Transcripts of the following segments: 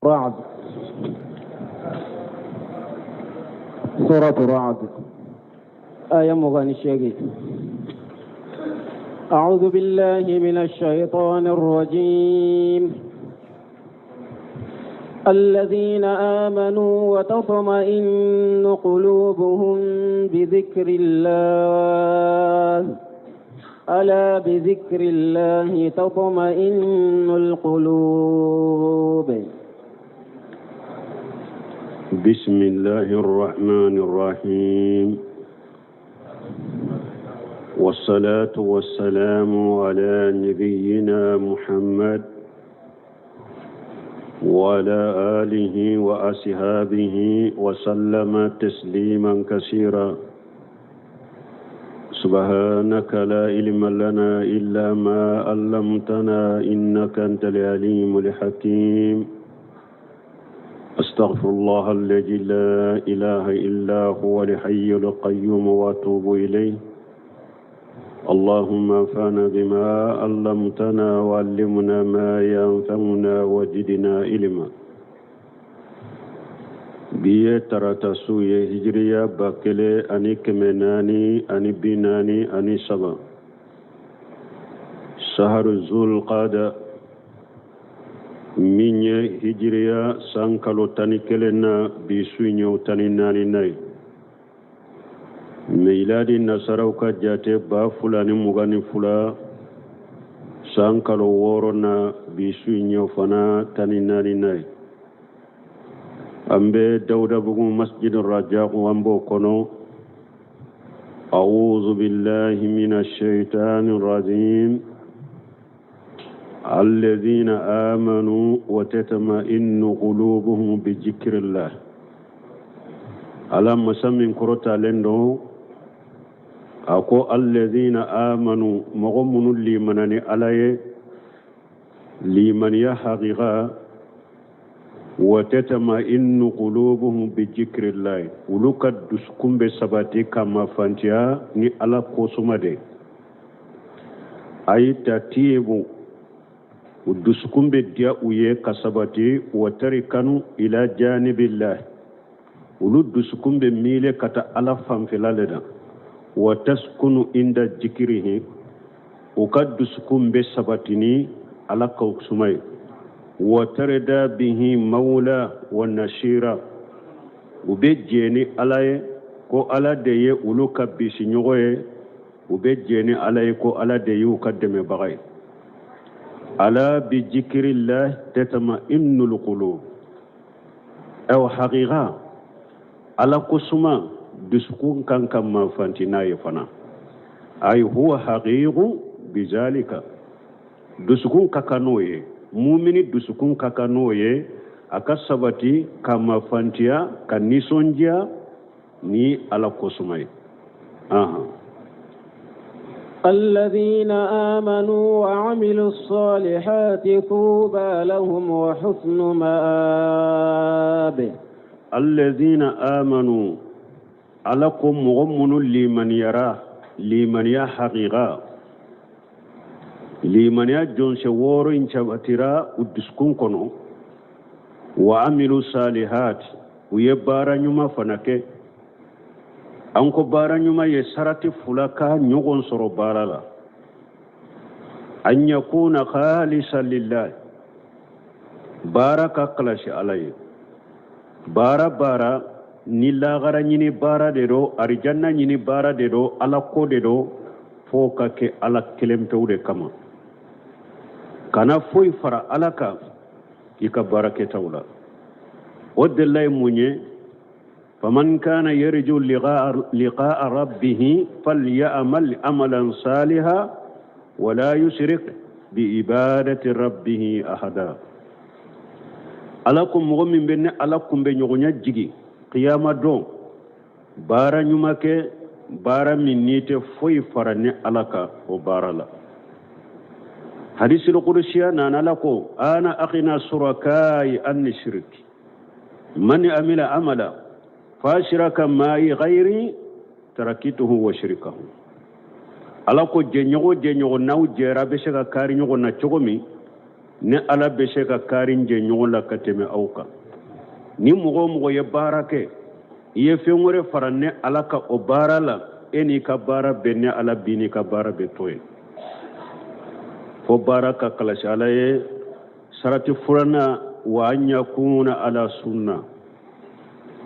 رعد. سورة رعد آية مغاني الشيخ. أعوذ بالله من الشيطان الرجيم. الذين آمنوا وتطمئن قلوبهم بذكر الله ألا بذكر الله تطمئن القلوب. بسم الله الرحمن الرحيم. والصلاة والسلام على نبينا محمد وعلى آله وأصحابه وسلم تسليما كثيرا. سبحانك لا علم لنا إلا ما علمتنا إنك أنت العليم الحكيم. أستغفر الله الذي لا إله إلا هو الحي القيوم وأتوب إليه. اللهم انفعنا بما علمتنا وعلمنا ما ينفعنا وزدنا علما. biye tarata suye hijriya bakele ani kemenani ani binani ani saba shaharu zulqada minye hijriya sankalo tani kelena bisuinyo tani nani nai miladi nasarauka jate ba fulani mugani fula sankalo woro na bisuinyo fana tani nani nai ambe dawda bugu masjid ar-rajaq wambo kono. a'udhu billahi minash shaitanir rajim. alladhina amanu wa tatma'innu qulubuhum bi dhikrillah. alam masamin kurota lendo ako alladhina amanu maghumunu limanani alaye liman ya haqiqa وتتمئن قلوبهم بذكر الله ولوكا دسكم بسباتي كما فانتيا ني على كوسمده اي تاتيبو ودسكم بديا ويه كسباتي وتركنوا الى جانب الله ولو دسكم بميله كتا على فانفلالدا وتسكنوا عند ذكره وكد دسكم بسباتني على كوسمي وتردا به مولى والنشيرا وبجيني علي كو على دي ولوكا بيسنيوغي وبجيني علي كو على دي يقدم بغي. على بذكر الله تطمئن القلوب او حقيقة على قسمة دسكون كان كما فانتنا يفنا اي هو حقيق بذلك دسكون كاكانوي mumini dusukun kakanoye akasabati kama fantia kanisonjia ni ala kosumai. الذين آمنوا وعملوا الصالحات طوبى لهم وحسن مآب. الذين آمنوا علىكم مغمن لمن يرى لمن يحقق liman ya jonse woro in chabatira udiskun kono wa amilu salihat uye bara nyuma fanake anko bara nyuma ye sarati fulaka nyogon soro barala an yakuna khalisan lillah baraka klashi alay bara ni lagara nyini bara dedo arijanna nyini bara dedo ala ko dedo foka ke ala kelempewde kama kana foy fara alaka ika barake tawla ودلay munye faman kana yarju liqa'a rabbih falyamal amalan salihan wala yushrik bi ibadati rabbih ahada. alakum mu'min benne alakum be nyogonya jigi qiyama do bara nyumake bara minite foy farane alaka o barala. حديث القدسية نانالكو أنا أخنا شركائي أن نشرك من عمل عملا فاشرك معي غيري تركته وشركه. ألاكو جنيو ناو جرابي شكا كاري نيو ناتشوغمي ne ala be se ka karinje ɲɔgɔn la ka tɛmɛ aw kan ni mɔgɔ o mɔgɔ ye baara kɛ i ye fɛn wɛrɛ fara ne ala ka o baara la e n'i ka baara bɛ ne ala bi n'i ka baara bɛ to ye fo baara ka kalasi ala ye sarati furanna wa an yakuna ala sunna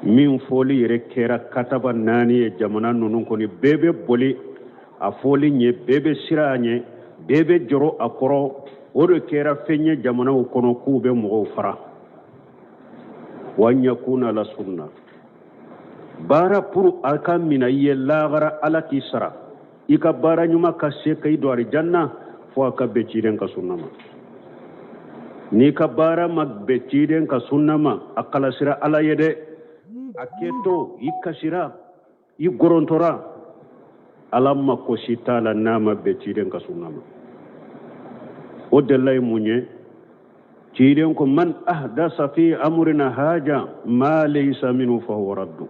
min fɔli yɛrɛ kɛra kataba 4 ye jamana ninnu kɔni bɛɛ bɛ boli a fɔli ɲɛ bɛɛ bɛ siran a ɲɛ bɛɛ bɛ jɔrɔ a kɔrɔ o de kɛra fɛn ye jamanaw kɔnɔ k'u bɛ mɔgɔw fara wa an yakuna ala sunna baara pour a ka minɛ i ye lagara ala k'i sara i ka baara ɲuman ka se ka i don arijanna fo a ka bɛn ciden ka sunna ma n'i ka baara ma bɛn ciden ka sunna ma a kalasira ala ye dɛ a kɛtɔ i kasira i gɔrɔntora ala ma kosi t'a la n'a ma bɛn ciden ka sunna ma o dela ye mun ye ciden ko man ahdasa fi amrina haja ma laysa minhu fa huwa raddu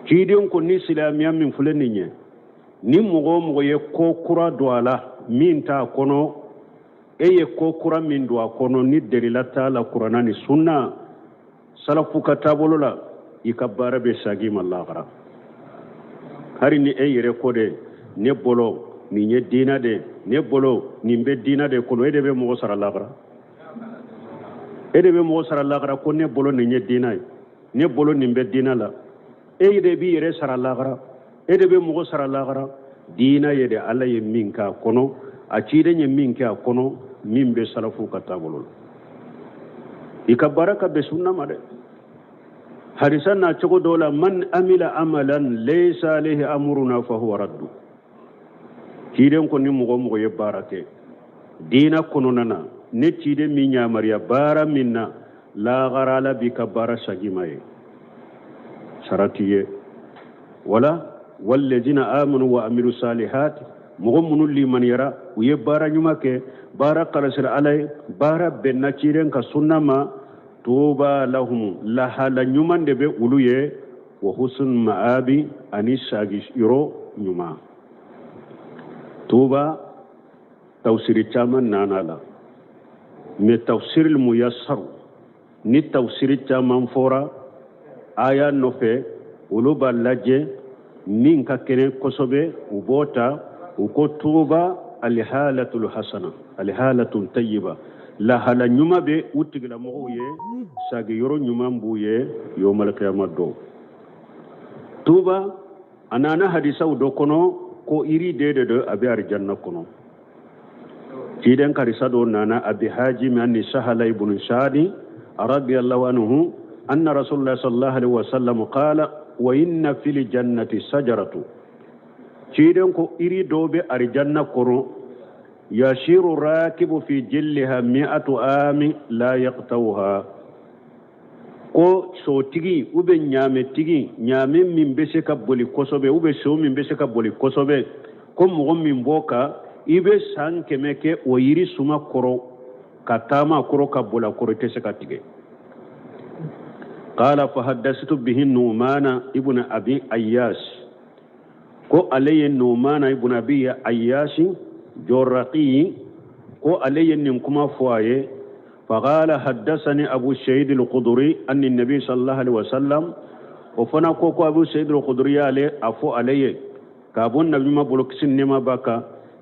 ciden ko ni silamɛya min filɛ nin ye ni mɔgɔ o mɔgɔ ye ko kura don a la min t'a kɔnɔ e ye ko kura min don a kɔnɔ ni delila t'a la kuranna ni sunna salafu ka taabolo la i ka baara bɛ sagi ma lahara hari ni e yɛrɛ ko de ne bolo nin ye diina de ne bolo nin bɛ diina de kɔnɔ e de bɛ mɔgɔ sara lahara e de bɛ mɔgɔ sara lahara ko ne bolo nin ye diina ye ne bolo nin bɛ diina la e de b'i yɛrɛ sara lahara e de bɛ mɔgɔ sara lahara diina ye de ala ye min k'a kɔnɔ a ciden ye min kɛ a kɔnɔ min bɛ salafu ka taabolo la i ka baara ka bɛn sunna ma dɛ hadisa n'a cogo dɔw la man amila amalan laysa alayhi amruna fa huwa raddu ciden ko ni mɔgɔ o mɔgɔ ye baara kɛ diina kɔnɔna na ne ciden min yamariya baara min na lagara ala b'i ka baara sagima ye sarati ye wala wallazina amanu wa amilu salihati mɔgɔ minnu limaniyara u ye baara ɲuman kɛ baara kalasira ala ye baara bɛnna ciden ka sunna ma tuba lahum lahala ɲuman de bɛ olu ye wa husn ma'abi ani sagi yɔrɔ ɲuman tuba tawsiri caman nana la mais tawsiril muyassar ni tawsiri caman fɔra aya nɔfɛ olu b'a lajɛ min ka kɛnɛ kosɛbɛ u b'o ta u ko tuba alhalatul hasana alhalatul tayyiba lahala ɲuman bɛ u tigilamɔgɔw ye sagi yɔrɔ ɲuman b'u ye yawmal qiyamah don tuba a nana hadisaw dɔ kɔnɔ ko iri de do a bɛ arijanna kɔnɔ ciden karisa dɔ nana a bɛ haji min ni sahala ibn shadi radiyallahu anhu anna rasulullah sallallahu alaihi wasallam qala wa inna fil jannati sajaratu ciden ko iri dɔ bɛ arijanna kɔnɔ yashiru rakibu fi jilliha 100 amin la yaqtawha ko sotigi ube ɲaametigi ɲaame min bɛ se ka boli kosɛbɛ ube so min bɛ se ka boli kosɛbɛ ko mɔgɔ min bɔ ka i bɛ san 100 kɛ o yiri suma kɔrɔ ka taama kɔrɔ ka boli a kɔrɔ i tɛ se ka tigɛ qala fa haddasitu bihi numana ibn abi ayyash ko ale ye numana ibn abi ayyash jorraqi ko ale ye nin kuma fɔ a ye فقال حدثني أبو سعيد الخدري أن النبي صلى الله عليه وسلم وفنا كوكو أبو سعيد الخدري عليه أفو عليه كابون نبي ما بلوكسين نما باكا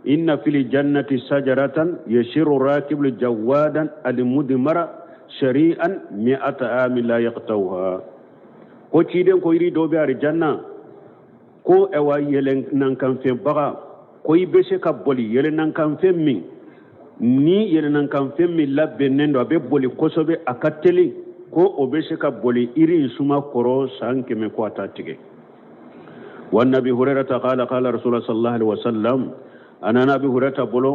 إن في الجنة شجرة يشير راكب الجوادا المدمر شريعا 100 عام لا يقطعها ko ciden ko iri dobe ari janna ko ewa yelen nan kan fe baga ko ibe se ka boli yelen nan kan fe min ni yelenan kan fɛn min labɛnnen don a bɛ boli kosɛbɛ a ka teli ko o bɛ se ka boli iri suma kɔrɔ san 100 ko a t'a tigɛ wa nabi hurairata qala qala rasulullah sallallahu alaihi wasallam ana nabi hurairata bolo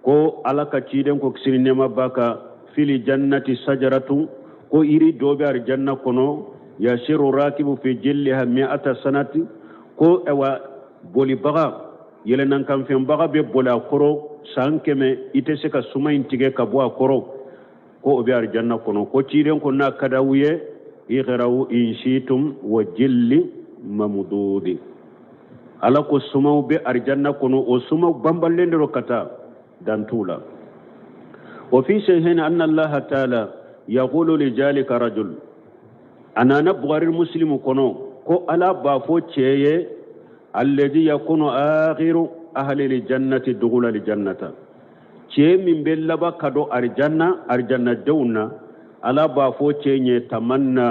ko ala ka ciden ko kisiri nema baka fili jannati sajaratu ko iri dobe ar janna kono yashiru rakibu fi jilliha 100 sanati ko ewa boli baga yelenan kan fɛn baga bɛ boli a kɔrɔ san 100 ite se ka suma in tigɛ ka bɔ a kɔrɔ ko o bɛ arijanna kɔnɔ ko ciden ko n'a ka d'aw ye iqra'u in shi'tum wa jilli mamdudi ala ko sumaw bɛ arijanna kɔnɔ o sumaw banbalen de ka taa dan t'u la وفي شيء أن الله تعالى يقول لذلك رجل أنا نبغر المسلم كنو كو ألا بافو تشيه الذي يكون آخر أهل الجنة دخول الجنة تشيه من بلبا كدو أرجنة دونا ألا بافو تشيه تمنى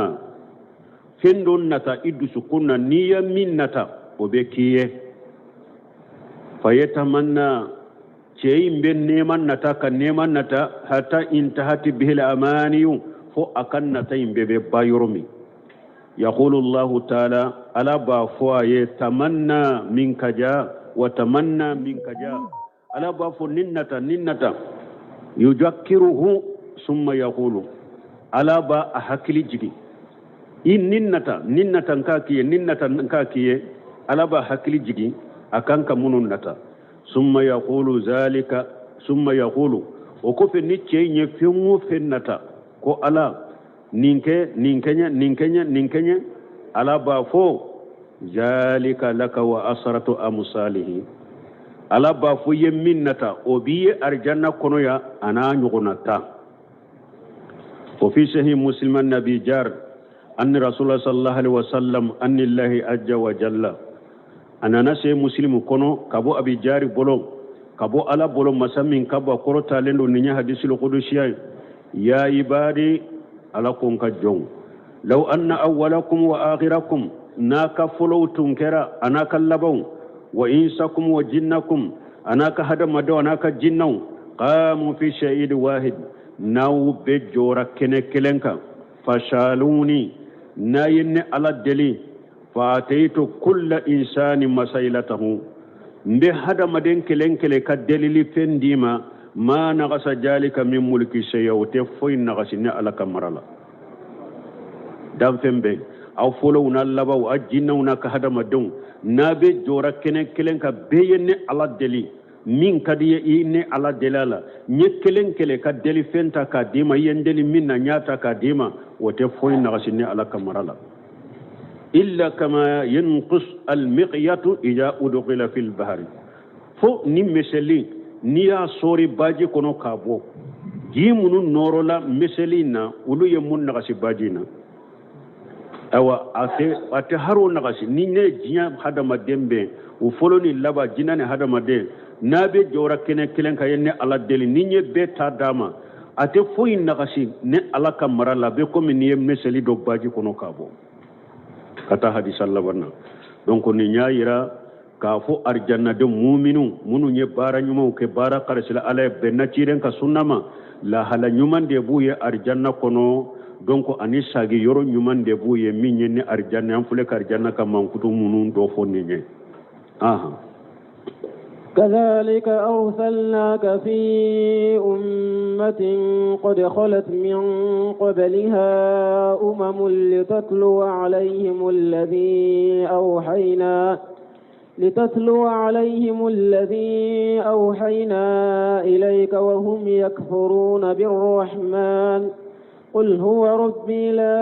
فندون نتا إدو سكونا نيا من نتا وبكيه فيتمنى تشيه من نيمان نتا كنيمان نتا حتى انتهت به الأماني فو أكن نتين ببي بايرمي يقول الله تعالى ألا بافوا يتمنى منك جاء وتمنى منك جاء ألا بافو ننتا يذكره ثم يقول ألا با أحكي جدي إن ننتا نكاكي ألا با أحكي جدي أكانك منونتا ثم يقول ذلك ثم يقول وكف نتشي يفهمو فنتا ko ala ninkenya ala ba fo zalika laka wa asratu amsalihi ala ba fo yeminnata obiye arjanna kono ya ana nyugonata wa fi sahih muslim an-nabi jar anna rasulullah sallallahu alaihi wasallam anni allahi ajja wa jalla ana nase muslimu kono kabo abi jari bolo kabo ala bolo masamin kabo korota lendo ninya hadisul qudusiyya يا عبادي ألكم كجون لو أن أولكم وآخركم ناك فلو تنكرا أنا كاللبون وإنسكم وجنكم أنا كهدم مدو أنا كجنون قاموا في شهيد واحد ناو بجورا كنكلنكا فشالوني ناين على الدليل فأتيت كل إنسان مسيلته بهذا مدين كلنكل كالدليل فنديما ما نغس ذلك من ملك شيء وتفوين نغسنا على كمرلا دام فمبي أو فلونا اللبا وأجنونا كهذا مدون نابي جورا كلن كبين على الدليل من كدي إني على دلالة نكلن كدليل فنتا كديما يندلي منا نياتا كديما وتفوين نغسنا على كمرلا إلا كما ينقص المقيات إذا أدخل في البحر فو نمسلي niya sori baji kono kabo jimunu norola meselina ulu yemun nagasi bajina awa ate haro nagasi ninne jinya hadama dembe u foloni laba jinane hadama de nabe jora kene kelen kayenne ala deli ninne be tadama ate foyi nagasi ne ala kamara la be komi niye meseli do baji kono kabo kata hadisa labarna donc ni nyaayira kafo arjanna de mu'minu munu nye bara nyuma ke bara karsila ala benna ciren ka sunnama la hala nyuman de buye arjanna kono donc ani sagi yoro nyuman de buye minye ni arjanna am fule arjanna ka mankutu munu do fonni nye aha كذلك أرسلناك في أمة قد خلت من قبلها لتتلو عليهم الذي أوحينا إليك وهم يكفرون بالرحمن قل هو ربي لا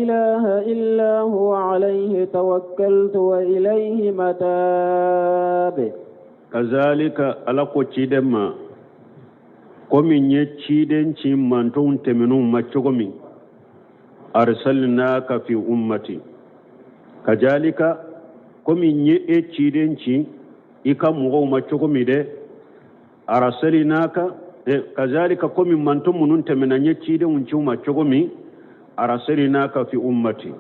إله إلا هو عليه توكلت وإليه متاب كذلك ألقوا تشيدما komi nye chiden chi manton temenu machogomi arsalnaka fi ummati kajalika komi nye chiden chi ika mugo machogomi de arsalnaka kazalika komi manton munun temena nye chiden unchi machogomi arsalnaka fi ummati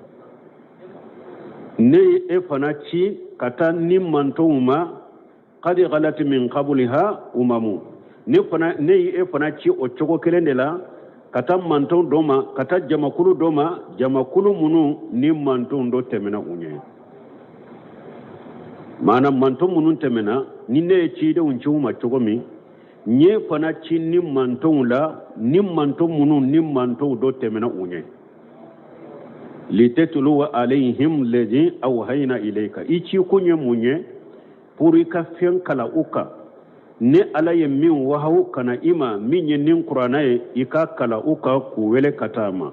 ne fana chi kata ni manton ma qad ghalat min qabliha umamu ne fana ci o cogo kelen de la kata manton doma kata jamakulu doma jamakulu munu ni manton do temena unye mana manton munu temena ni ne ci de unci ma cogo mi nye fana ci ni manton la ni manton munu ni manton do temena unye litatlu alaihim ladhi awhayna ilayka ichi kunye munye puri ka fen kala uka ne ala ye min wahaw kana ima min ye nin qur'ana ye ika kala uka ku wele katama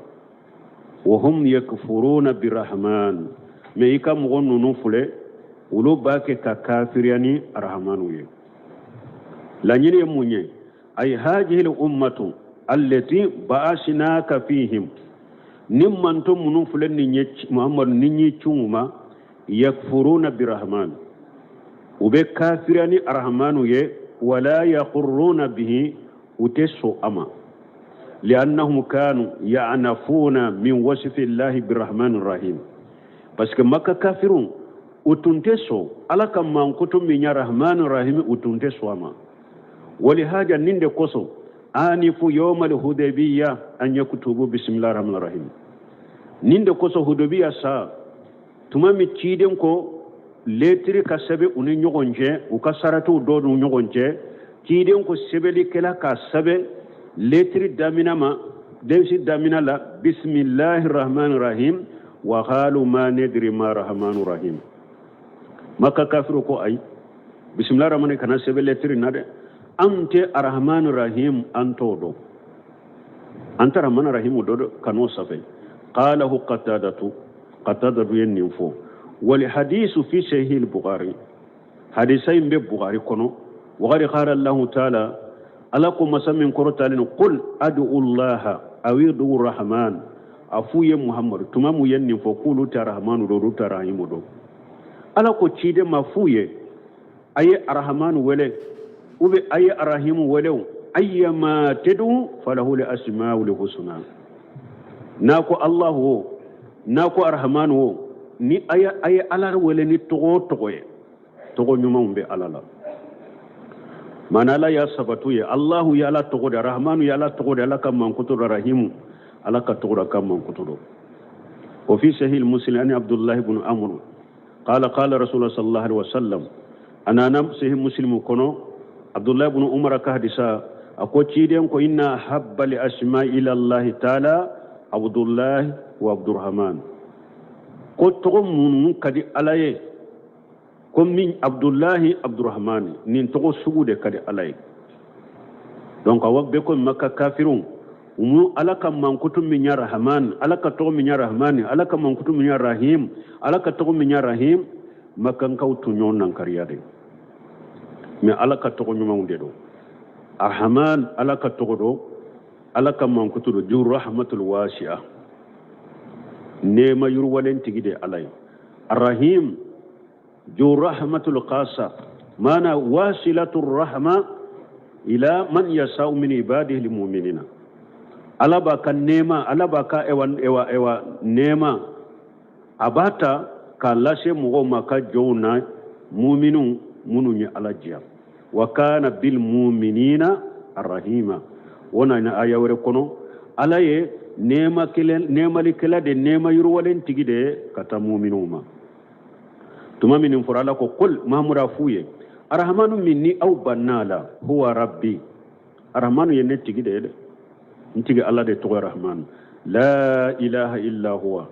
wa hum yakfuruna birrahman me ika mo nunu fule ulo bake ka kafiriyani arrahmanu ye la nyine munye أي هذه الأمة التي بعثناك فيهم نمن تمنون فلن محمد نيني تشوما يكفرون برحمن وبكافرني الرحمن ولا يقرون به وتسو أما لأنهم كانوا يعنفون من وصف الله بالرحمن الرحيم بس كما كافرون وتنتسو على كما كتم من الرحمن الرحيم وتنتسو أما ولهذا نند قصو آنف يوم الهدبية أن يكتبوا بسم الله الرحمن الرحيم نند قصو هدبية سا تمامي تشيدن كو letri ka sabe uni nyogonje u ka saratu do nu nyogonje tiden ko sebeli kala ka sabe letri damina ma densi damina la bismillahir rahmanir rahim wa qalu ma nadri ma rahmanur rahim maka kafiru ko ay bismillahir rahmanir kana sabe letri nade ante arrahmanir rahim anto do anta rahmanir rahim do kano sabe qalahu qatadatu yeninfo والحديث في صحيح البخاري حديثين بالبخاري كنو وغير قال الله تعالى ألكم مسمين كرتالين قل أدعو الله أو يدعو الرحمن أفوي محمد تمام ينن فقولوا ترحمن ودو ترحيم ودو ألكم تشيد مفوي أي الرحمن ولي وبي أي الرحيم ولو أي ما تدعو فله الأسماء الحسنى ناكو الله هو ناكو الرحمن هو ni aya ala wele ni togo nyuma umbe alala manala ya sabatu ya Allah ya la togo da rahmanu ya la togo da laka man kutur rahimu alaka togo da kam man kutur wa fi sahih muslim an abdullah ibn amr qala rasulullah sallallahu alaihi wasallam ana nam sahih muslim kono abdullah ibn umar ka hadisa ako ciden ko inna habba li asma ila allah ta'ala abdullah wa abdurrahman ko togo mun kadi alaye ko min abdullahi abdurrahman nin togo sugude kadi alaye donc awak be ko makka kafirun umu alaka man kutum min ya rahman alaka togo min ya rahman alaka man kutum min ya rahim alaka togo min ya rahim makan kawtu nyon nan kariyade mi alaka togo nyuma unde do arhaman alaka togo do alaka man kutudo jur rahmatul wasi'a nema yurwalen tigide alay arrahim jur rahmatul qasa mana wasilatur rahma ila man yasau min ibadihi almu'minina alaba kan nema alaba ka ewa nema abata ka lashe mugo maka jona mu'minun mununyi alajiya wa kana bil mu'minina arrahima wana na ayawre kono alaye nema likela de nema yurwalen tigide kata mu'minuma tuma minin furala ko qul mamura fuye arrahmanu minni aw banala huwa rabbi arrahmanu yenne tigide de ntigi Allah de to rahman la ilaha illa huwa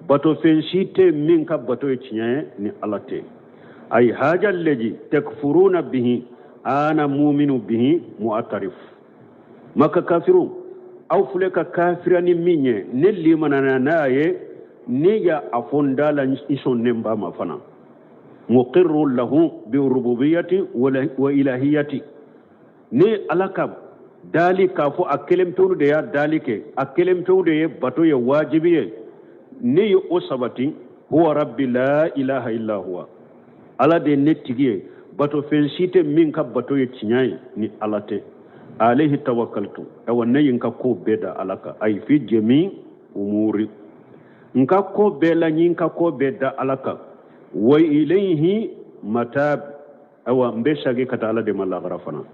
bato fensite min ka bato etinya ni Allah te ay haja leji takfuruna bihi ana mu'minu bihi mu'tarif maka kafiru aw fuleka kafirani minye nelli manana naye niya afondala ison nemba mafana muqirru lahu bi rububiyyati wa ilahiyati ni alaka dalika fu akelem tawde ya dalike akelem tawde ye bato ye wajibiye ni o sabati huwa rabbi la ilaha illa huwa ala de nettigiye bato fensite min ka bato ye tinyai ni alate alayhi tawakkaltu awanne yinka ko beda alaka ay fi jami umuri nka ko bela nyinka ko beda alaka wa ilayhi matab awa mbeshage kata ala de malagra fana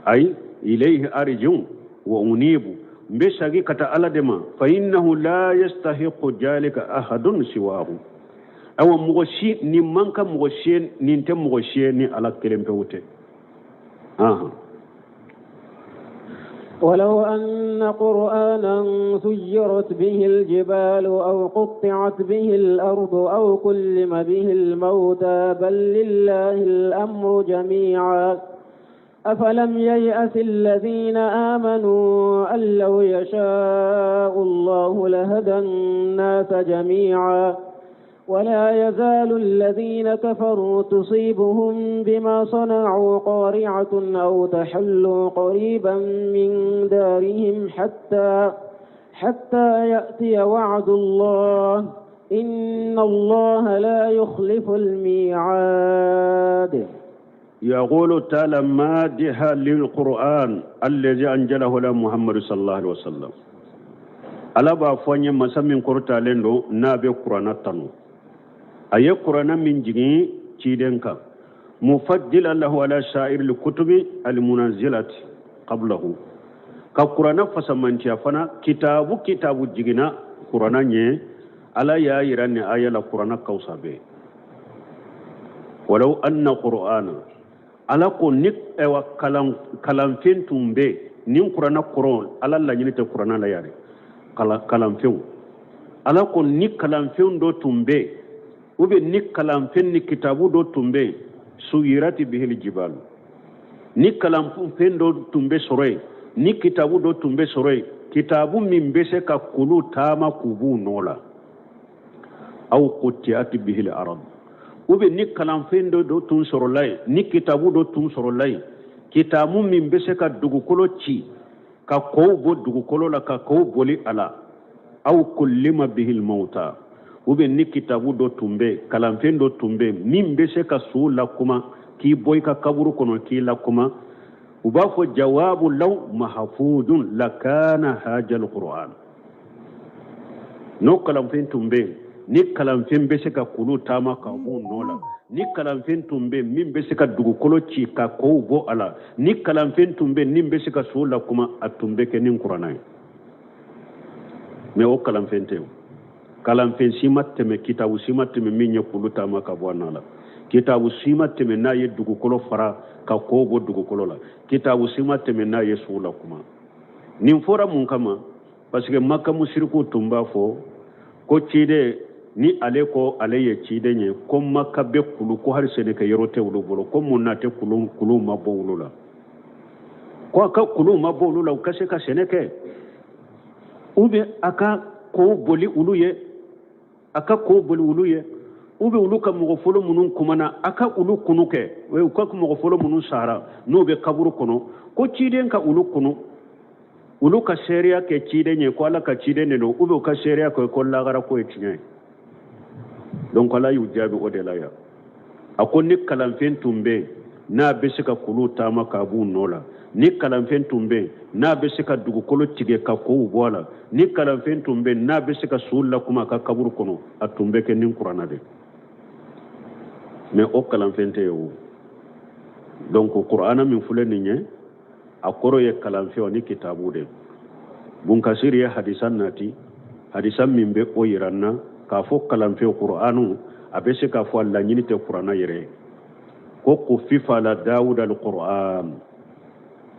ay ilayhi arjun wa unibu mbeshage kata ala de ma fa innahu la yastahiqu jalika ahadun siwahu awa mugoshi ni manka mugoshi ni nte mugoshi ni ala kelempe wote ولو أن قرآنا سيرت به الجبال أو قطعت به الأرض أو كلم به الموتى بل لله الأمر جميعا أفلم ييأس الذين آمنوا أن لو يشاء الله لهدى الناس جميعا ولا يزال الذين كفروا تصيبهم بما صنعوا قارعة أو تحل قريبا من دارهم حتى يأتي وعد الله إن الله لا يخلف الميعاد. يقول تعالى مادحا للقرآن الذي أنزله على محمد صلى الله عليه وسلم ألا بافوني مسامين قرطا لندو نابي قرآن تنو أي قرآن من جني تيدنكا مفضل الله على سائر الكتب المنزلة قبله كقرآن فسمانتيا فنا كتاب جينا قرآن ني على يا يراني آية القرآن كوسابي ولو أن قرآن على كونك أو كلام فين تنبه نين قرآن قرآن على الله ينتهي القرآن لا ياري كلام فين على كونك كلام فين دو تنبه ube ni kalam fen ni kitabu do tumbe suyirati bihil jibal ni kalam fen do tumbe soroy ni kitabu do tumbe soroy kitabu min bese ka kulu tama kubu nola aw qutiyati bihil arab ube ni kalam fen do tun sorolay ni kitabu do tun sorolay kitabu min bese ka dugukolo ci ka ko bo dugukolo la ka ko boli ala aw kullima bihil mauta ube ni kitabu do tumbe kalamfen do tumbe min be se ka su la kuma ki boy ka kaburu kono ki la kuma uba fo jawabu law mahfudun lakana hajal qur'an no kalamfen tumbe ni kalamfen be se ka kulu tama ka bu nola ni kalamfen tumbe min be se ka dugu kolo ci ka ko bo ala ni kalamfen tumbe nin be se ka su la kuma atumbe ke nin qur'anai me o kalamfen tew kalamfen simatteme kitabu simatteme min yakulu tama ka bwanala kitabu simatteme na ye dugukolo fara ka kobo dugukolo la kitabu simatteme na ye sula kuma nin fora mun kama parce que makka mushriku tumba fo ko cide ni ale ko ale ye cide nye ko makka be kulu ko har sene ka yerote wulu bolo ko mun na te kulu mabbo wulu la ko ka kulu mabbo wulu la ka se ka sene ke ube aka ko boli ulu ye aka ko boli ulu ye ube ulu ka mogo folo munun kumana aka ulu kunu ke we ka mogo folo munun sahara no be kaburu kono ko ciden ka ulu kunu ulu ka sheria ke ciden ye ko ala ka ciden ne no ube ka sheria ko lagara ko etinye donc ala yu jabi o de la ya akon ni kalamfen tumbe na be se ka kulu tama ka bu nola ni kalamfen tumbe na be se ka dugukolo tige ka ko bola ni kalamfen tumbe na be se ka sulla kuma ka kaburu kono atumbe ke nin qur'ana de mais o kalamfen te yo donc qur'ana min fule ni nye akoro ye kalamfen ni kitabu de bun kasiri ya hadisan nati hadisan min be o yiranna ka fo kalamfen qur'anu abe se ka fo alla nyini te qur'ana yere ko ku fifa la daud al qur'an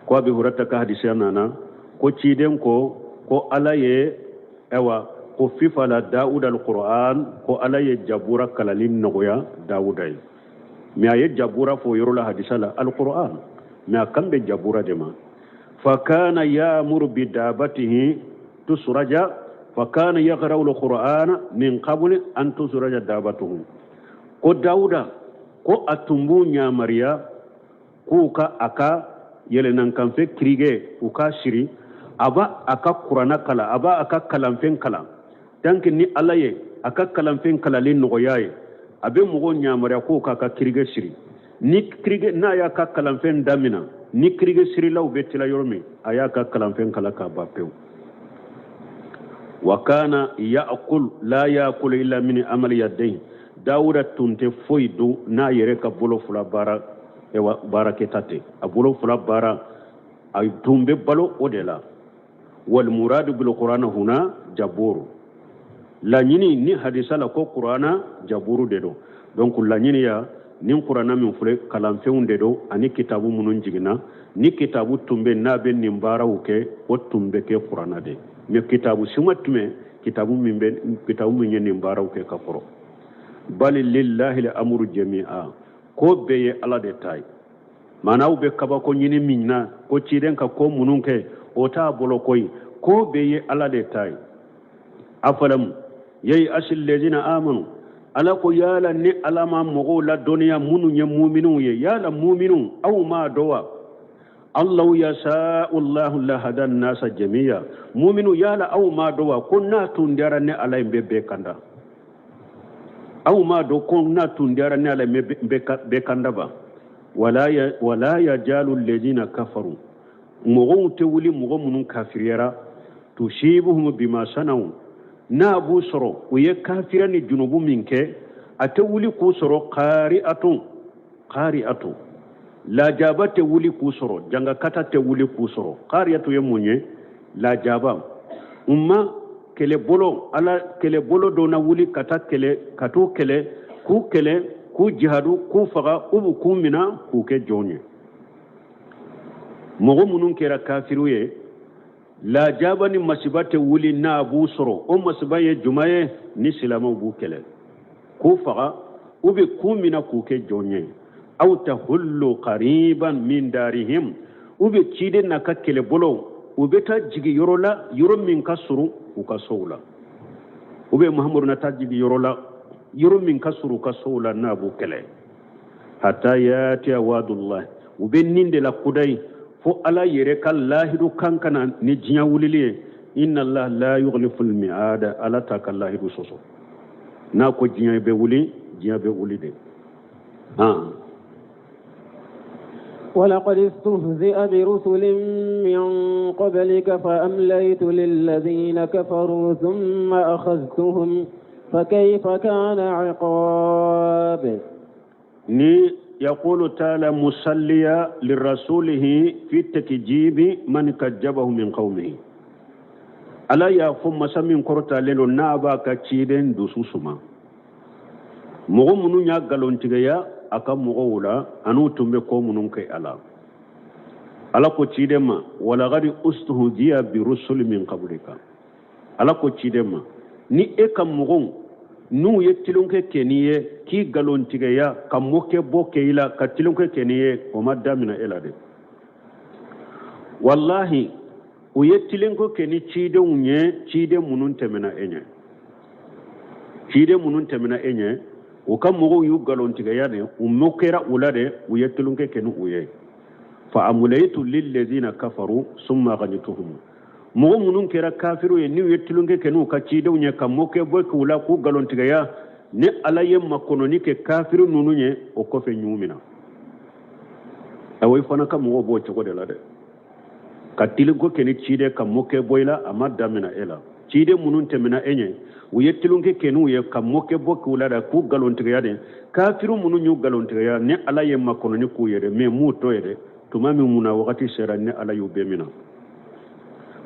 ko abi hurata ka hadisi nana ko ciden ko ala ye ewa ko fifa la daud al qur'an ko ala ye jabura kalalin nogoya daudai mi aye jabura fo yoro la hadisa la al qur'an mi akambe jabura dema fa kana ya'muru bi dabatihi tusraja fa kana yaqra'u al qur'an min qabl an tusraja dabatuhu ko dauda ko atumbu nyamariya ko ka aka yele nan kan fe krige u ka shiri aba aka qur'ana kala aba aka kalamfen kala tanki ni alaye aka kalamfen kala lin no yaye abe mugo nyamariya ko ka krige shiri ni krige na ya ka kalamfen damina ni krige shiri law betila yormi aya ka kalamfen kala ka bapew wa kana ya'kul la ya'kul illa min amali yadayhi dawuda tunte foidu na yere ka bolo fula bara ewa baraketate a bolo fula bara ay tumbe balo odela wal murad bil qur'an huna jaburu la nyini ni hadisa la ko qur'ana jaburu dedo donc la nyini ya ni qur'ana min fule kalam feunde do ani kitabu munun jigina ni kitabu tumbe na ben ni mbara uke o tumbe ke qur'ana de me kitabu sumatme kitabu min ben kitabu min ni mbara uke ka foro bal lillahi al-amru jami'a ko beye ala de tay mana ube kaba ko nyini minna ko ciden ka ko mununke o ta bolo koy ko beye ala de tay afalam yayi asil ladina amanu ala ko yala ni alama mogo la duniya munu nye mu'minu ye yala mu'minu aw ma dowa Allah yasha'u Allah la hadan nasa jami'a mu'minu yala aw ma dowa kunna tundara ne alay be kanda aw ma do kunna tundara ne alay be kanda ba wala yajalu alladhina kafaru mogo te wuli mogo munun kafiriyara tushibuhum bima sanaw na bu soro o ye kafira ni junubu min ke ate wuli ku soro qari'atu la jaba te wuli ku soro janga kata te wuli ku soro qari'atu ye munye la jaba umma kele bolo do na wuli kata kele ku jihadu ku faga ubu ku mina ku ke jonye mogo munun kera kafiru ye la jaba ni masibate wuli na abu soro o masiba ye jumaye ni silamaw bu kele ku faga ubi kumina ku ke jonye aw tahullu qariban min darihim ubi cide na ka kele bolo ube ta jigi yorola yoro min ka suru u ka sowla ube muhammadu na ta jigi yorola yoro min ka suru ka sowla na abu kele hatta yati awadullah ube ninde la kudai fo ala yere kal lahidu kankana ni jinya wuliliye inna allah la yughlifu al-mi'ada ala ta kal lahidu soso na ko jinya be wuli de ولقد استهزئ برسل من قبلك فأمليت للذين كفروا ثم أخذتهم فكيف كان عقاب يقول تعالى مسليا لرسوله في تكجيب من كجبه من قومه ألا يفهم مسمين كرتا لنو نابا كتشيدين دوسوسما مغمونو نياغالون تيغيا أكا مغولا أنو تنبي قومونو كي ألا كتشيدما ولغد أستهزئ برسل من قبلك ألا كتشيدما ni eka mugong nu ye tilonke keniye ki galontigeya ka moke boke ila ka tilonke keniye o madamina elade wallahi o ye tilenko keni chide unye chide munun temena enye o ka mogo yu galontigeya ne o mokera ulade o ye tilonke kenu uye fa amulaytu lil ladina kafaru summa ghanituhum mogo munun kera kafiru ye niw yettulunge kenu ka ciidew nye ka moke boy kula ku galontigaya ne alaye makononi ke kafiru nunu nye o kofe nyumina awoy fana ka mogo bo cogo de la de ka tilingo keni ciide ka moke boy la ama damina ela ciide munun temina enye o yettulunge kenu ye ka moke bo kula da ku galontigaya de kafiru munun nyu galontigaya ne alaye makononi ku yede me mu to yede tumami muna wakati sera ne alayu bemina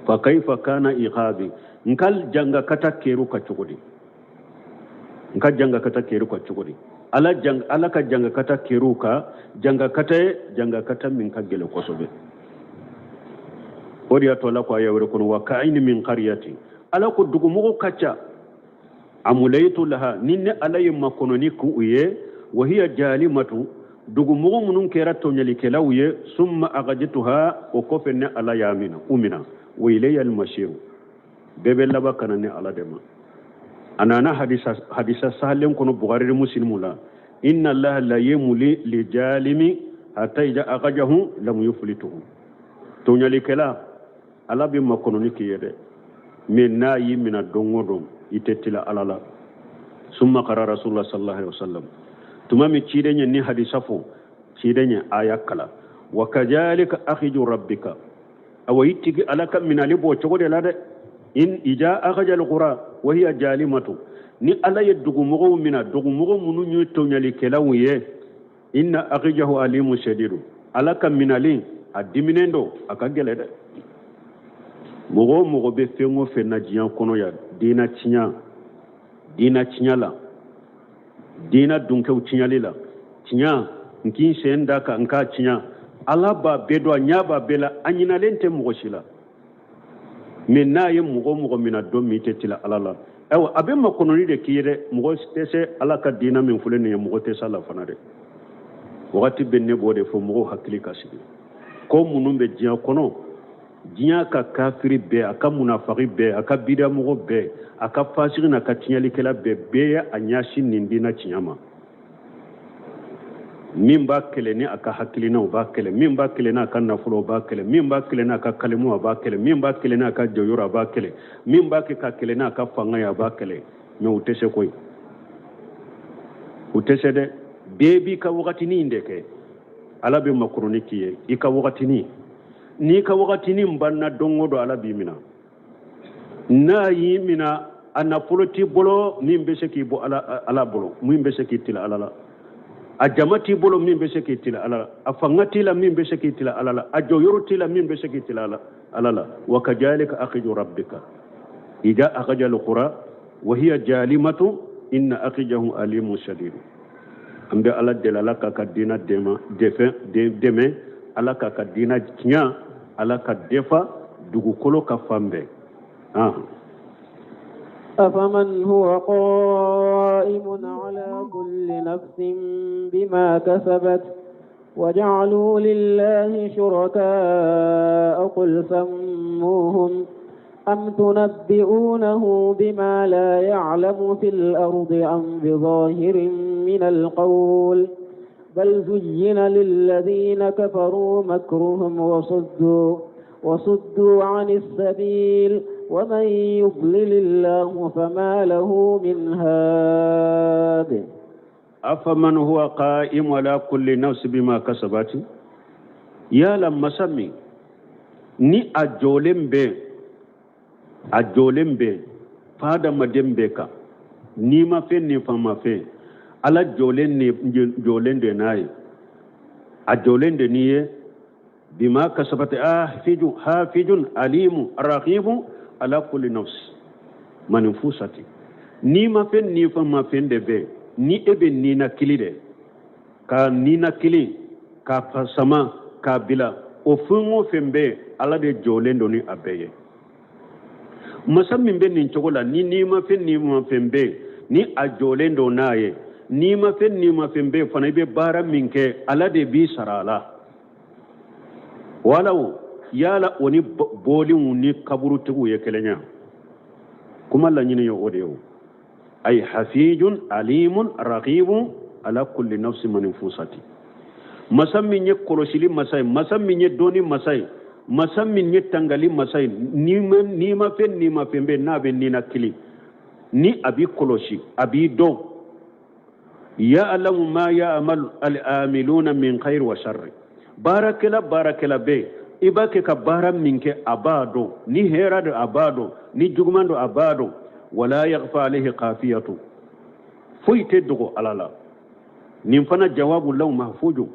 fa kaifa kana iqabi nkal janga kata keru ka chugodi ala ka janga kata keru ka janga kata min ka gele kosobe odiya to la ko yawre kono wa ka'in min qaryati ala ko dugu mo kacha amulaytu laha ninne alay makononi ku uye wa hiya jalimatu dugu mo munun kerato nyali kelawye summa agajtuha o kofenne ala yamina umina وإلي المشير بيبل لبا كانني على دما أنا حديث سهل كنو بغاري مسلم لا إن الله لا يملي لجالم حتى إذا أخرجه لم يفلته تونيا لكلا على بما كنوني كيده من ناي من الدونغودوم يتتلا على لا ثم قرأ رسول الله صلى الله عليه وسلم تمامي تشيدني ني حديثفو تشيدني آيات كلا وكذلك أخرج ربك أو يتجي على كم من اللي بوجود لهذا إن إجا أخرج القرى وهي جالمة ni ala ye dugumɔgɔw mina dugumɔgɔ minnu y'u tɔɲalikɛlaw ye inna akhrajahu alimu shadidu ala ka minali a diminen do a ka gɛlɛ dɛ mɔgɔ mɔgɔ bɛ fɛn o fɛn na diɲɛ kɔnɔ ya diina tiɲɛ la diina dunkɛw tiɲɛli la tiɲɛ n k'i sen da kan n k'a tiɲɛ ala b'a bɛɛ dɔn a ɲɛ b'a bɛɛ la a ɲinalen tɛ mɔgɔ si la mais n'a ye mɔgɔ mɔgɔ mina don min tɛ tila ala la awa abe makononi de k'i ye dɛ mɔgɔ tɛ se ala ka diina min filɛ nin ye mɔgɔ tɛ se a la fana dɛ wagati bɛ ne b'o de fɔ mɔgɔw hakili ka sigi ko minnu bɛ diɲɛ kɔnɔ dinya ka kafiri be aka munafiki be aka bidamugo be aka fasiki na ka tinyalikela be ya anyashi nindina chinyama min ba kele ni aka hakilina ba kele min ba kele na aka nafulo ba kele min ba kele na aka kalimu ba kele min ba kele na aka joyura ba kele min ba ka kele na aka fanga ya ba kele me utese koy utese de bebi ka wakati ni ndeke ala be makroni kiye ika wakati ni ka wakati ni mbanna dongodo ala bi mina na yi mina ana poloti bolo min be seki bo ala bolo min be seki tila ala a jamati bolo min be seki tila ala a fangati la min be seki tila ala a joyorti la min be seki tila ala wa kadhalika akhiju rabbika idha akhraja al-qura wa hiya jalimatu inna akhijahu alimun shadid ambe ala delala ka kadina deme ala ka kadina kinya ala ka defa dugukolo ka fambe أفمن هو قائم على كل نفس بما كسبت وجعلوا لله شركاء قل سموهم أم تنبئونه بما لا يعلم في الأرض أم بظاهر من القول بل زين للذين كفروا مكرهم وصدوا عن السبيل ومن يضلل الله فما له من هاد أفمن هو قائم على كل نفس بما كسبت يا لما سمي ni a jolen be fada madem be ka ni ma fe ni fa ma fe ala jolen de nayi a jolen de niye bima kasabat hafijun alimu raqibu ala kulli nafs manfusati ni ma fe ni fa ma fe de be ni ebe ni na kilide ka ni na kili ka fasama ka bila o fungo fembe ala de jolen do ni abeye masammin be nin cogola ni ma fen ni ma fembe ni a jolen do naye ni ma fen ni ma fembe fana be bara minke ala de bi sarala walau yala oni bolin ni kaburu tugu ye kelenya kuma la nyine yo odewo ay hafijun alimun raqibun ala kulli nafsin manfusati masammin ye kolosili masai masammin ye doni masai masammin ye tangali masai ni ma fembe na be ni na kili ni abi koloshi abi do ya alamu ma ya amal al-amiluna min khair wa sharr barakala be ibake ka bara minke abado ni hera do abado ni jugmando abado wala yaghfa alayhi qafiyatu fuite dogo alala nin fana jawabu law mahfuju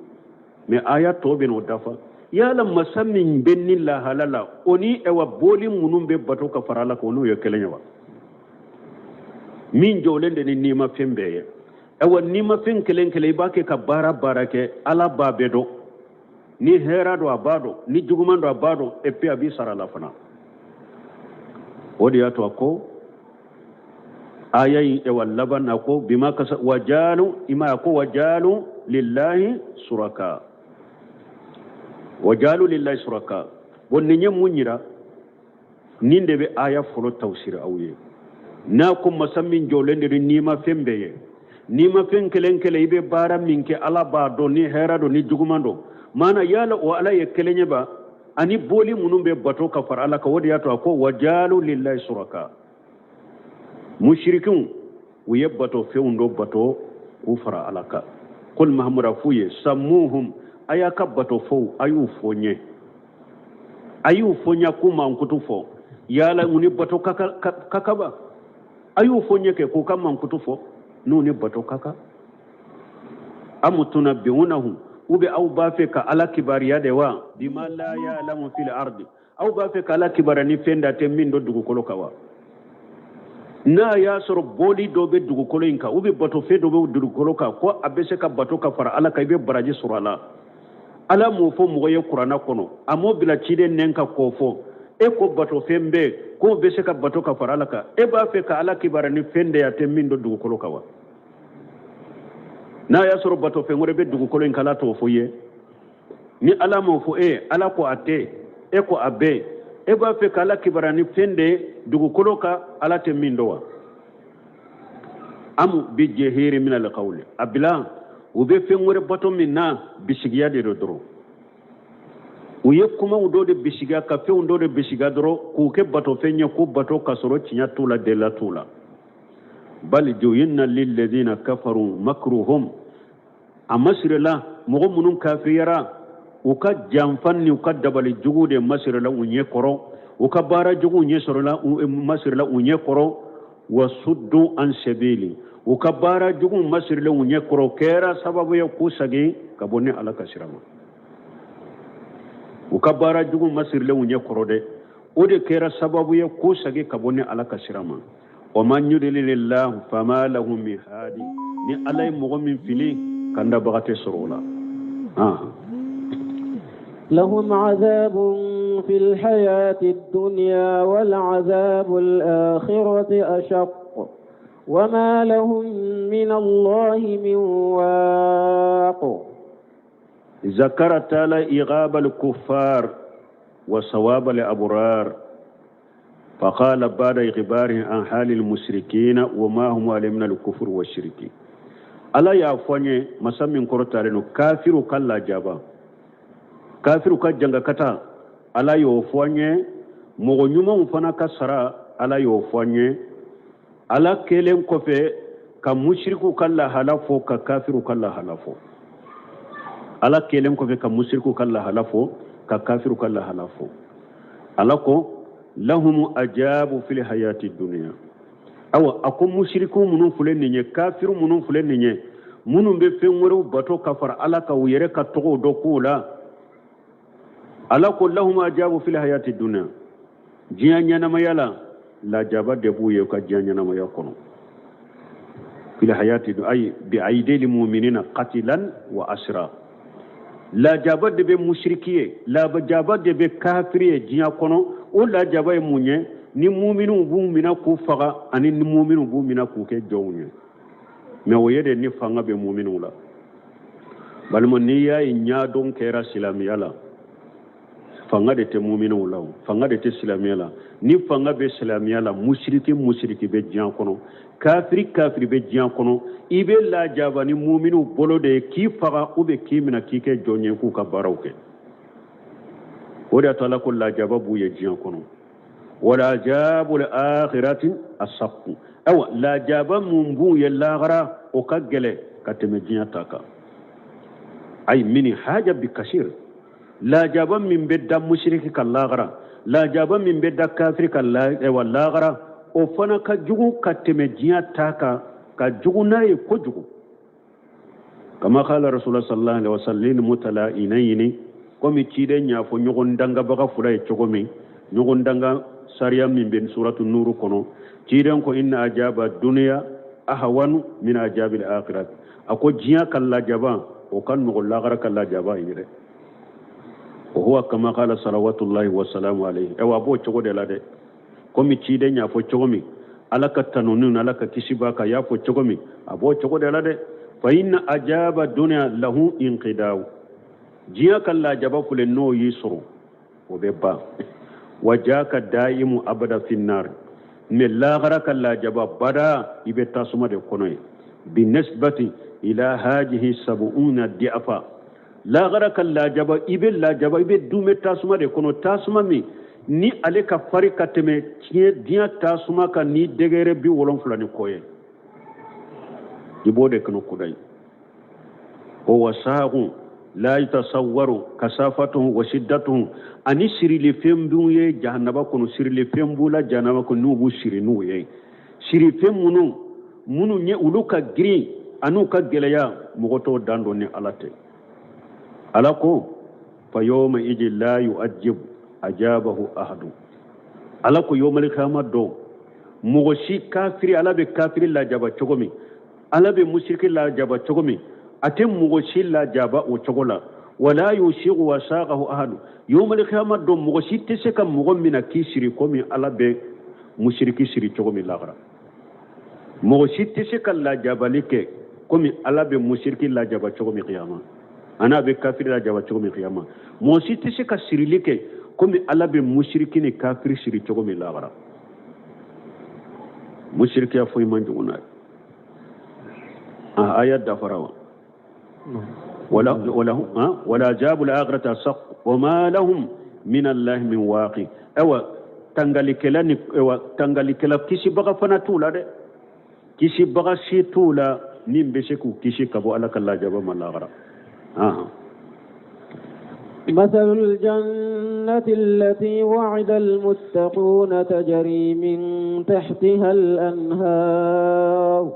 me aya to be no dafa yala masammin benni la halala oni ewa boli munum be bato ka farala ko no yekelenya wa min jolende ni ma fembe ewa ni ma fen kele bake ka bara barake ala babedo ni hera do abado ni jugumando abado e pe abi sarala fana odi ato ko ayayi ewa labana ko bima kasa wajalu ima ko wajalu lillahi suraka wajalu lillahi suraka wonni nyem munyira ninde be aya folo tawsir awye na ko masammin jolende ni ma fembeye ni ma fen kele ibe bara minke ala ba do ni hera do ni jugumando mana yala o ala ye kelenye ba ani boli munumbe bato ka far ala ka wodi yato ko wajalu lillahi suraka mushrikun wiye bato fewndo bato ku fara alaka qul mahamura fuye sammuhum ayaka bato fo ayu fonya kuma nkutu fo yala uni bato kakaba ayu fonye ke ko kam nkutu fo nuni bato kaka amutuna biunahu ube au bafe ka ala kibariya de wa bima la ya'lamu fil ardi au bafe ka ala kibarani fenda te min do dugu kolo kawa na ya soro boli do be dugu kolo inka ube bato fe do be dugu kolo ka ko abese ka bato ka fara ala ka be baraji surala ala mo fo mo ye qur'ana kono amo bila chide nenka ko fo e ko bato fembe ko bese ka bato ka fara ala ka e ba fe ka ala kibarani fende ya te min do dugu kolo kawa na ya soro bato fe ngore be dugu kolo in kala to fo ye ni ala mo fo ala ko ate e ko abe eba fe kala kibarani fende dugukolo ka ala te min do wa am bi jehiri min al qawl abla ube fe ngore bato min na bisigiya de do uye kuma udo de bisiga ka fe udo de bisiga doro ku ke bato fe nya ku bato kasoro cinya tula de la tula bal juyinna lil ladina kafaru makruhum amasrila mogo munun kafiriyara uka janfanni uka dabali jugude masrila unye koro uka bara jugu unye sorola masrila unye koro wasuddu an sabili uka bara jugu masrila unye koro kera sababu ya kusagi kabone alaka sirama uka bara jugu masrila unye koro de ode kera sababu ya kusagi kabone alaka sirama ومن يضلل الله فما له من هادي ni alay mogo min fili kanda bagate sorola لهم عذاب في الحياة الدنيا والعذاب الآخرة أشق وما لهم من الله من واق ذكر تعالى إغاب الكفار وصواب الأبرار فقال بعد إخباره عن حال المشركين وما هم عليه من الكفر والشرك ألا يعفوني مسمين كرتارينو كافر كلا جابا كافر كجنغ كتا ألا يعفوني مغنيما مفنا كسرا ألا يعفوني ألا كيلم كفي كمشرك كلا هلافو ككافر كلا هلافو ألا كيلم كفي كمشرك كلا هلافو ككافر كلا هلافو ألا كو لهم أجاب في الحياة الدنيا أو أكون مشركون منهم فلنية كافر منهم فلنية منهم بفهموا باتو كفر على كويرك تقو دكولا على كل لهم أجاب في الحياة الدنيا جيانيا نما يلا لا جاب دبو يوكا جيانيا نما يكونوا في الحياة الدنيا أي بأيدي المؤمنين قتلا وأسرا لا جاب دبي مشركية لا جاب دبي كافرية جيا كونوا ولا جابا يمونye ni mu'minu bu mina ku faga ani ni mu'minu bu mina ku ke jownye me woyede ni fanga be mu'minu la balmo ni ya nya don kera silamiya la fanga de te mu'minu la fanga de te silamiya la ni fanga be silamiya la mushriki be jian kono kafiri be jian kono ibe la jaba ni mu'minu bolo de ki faga ube ki mina ki ke jonye ku ka barawke ولا تلاقوا لا جابوا يجيان كنوا ولا جابوا الآخرة الصف أو لا جاب منبو يلا غرا وكجله كتمجيان تاكا أي من حاجة بكثير لا جاب من بدا مشرك كلا غرا لا جاب من بدا كافر كلا ولا غرا وفنا كجو كتمجيان تاكا كجو ناي كجو كما قال رسول الله صلى الله عليه وسلم متلائنين komi cide nya fo nyogon danga baga fulay chogomi nyogon danga sariya min ben suratu nur kono ciden ko inna ajaba dunya ahwanu min ajabi al-akhirah ako jiya kala jaba o kan no la gara kala jaba yire o huwa kama qala salawatullahi wa salamu alayhi e wa bo chogode la de komi cide nya fo chogomi alaka tanunun alaka kisibaka ya fo chogomi abo chogode la de fa inna ajaba dunya lahu inqidaw jiya kalla jaba fule no yisru o be ba wajaka daimu abada finnar me la gara kalla jaba bada ibe tasuma de konoy bi nisbati ila hadhihi 70 diafa la gara kalla jaba ibe dume tasuma de kono tasuma mi ni ale ka fari kateme tie dia tasuma ka ni degere bi wolon fulani koye ibode kono kudai o wasahu لا يتصور كثافته وشدته أني سيري لفيم بويه جهنم كونو سيري لفيم بولا جهنم كونو نوبو سيري نويه سيري فيم منو ني أولوكا جري أنو كجليا مغتو داندوني علاتي ألاكو فيوم إجي لا يؤجب أجابه أحد ألاكو يوم القيامة دو مغشي كافري ألا بكافري لا جابا تشوغمي ألا بمشركي لا جابا تشوغمي أتم مغشي لا جابا وشغلا ولا يشيغ وساقه أحد يوم القيامة دو مغشي تسكا مغمنا كي شريكومي على بي مشركي شريكومي لاغرا مغشي تسكا لا جابا لك كومي على بي مشركي لا جابا شغمي قياما أنا بكافر لا جابا شغمي قياما مغشي تسكا شريلك كم الله بمشركين كافر شريكهم من الآخرة مشرك يا فوي من جونا آيات دفروا ولا جاب الآخرة سق وما لهم من الله من واقع تنغالي كلا كيشي بغا فنا تولا ده كيشي بغا شي تولا نيم بشكو كيشي كبو على كلا جاب من الآخرة مثل الجنة التي وعد المتقون تجري من تحتها الأنهار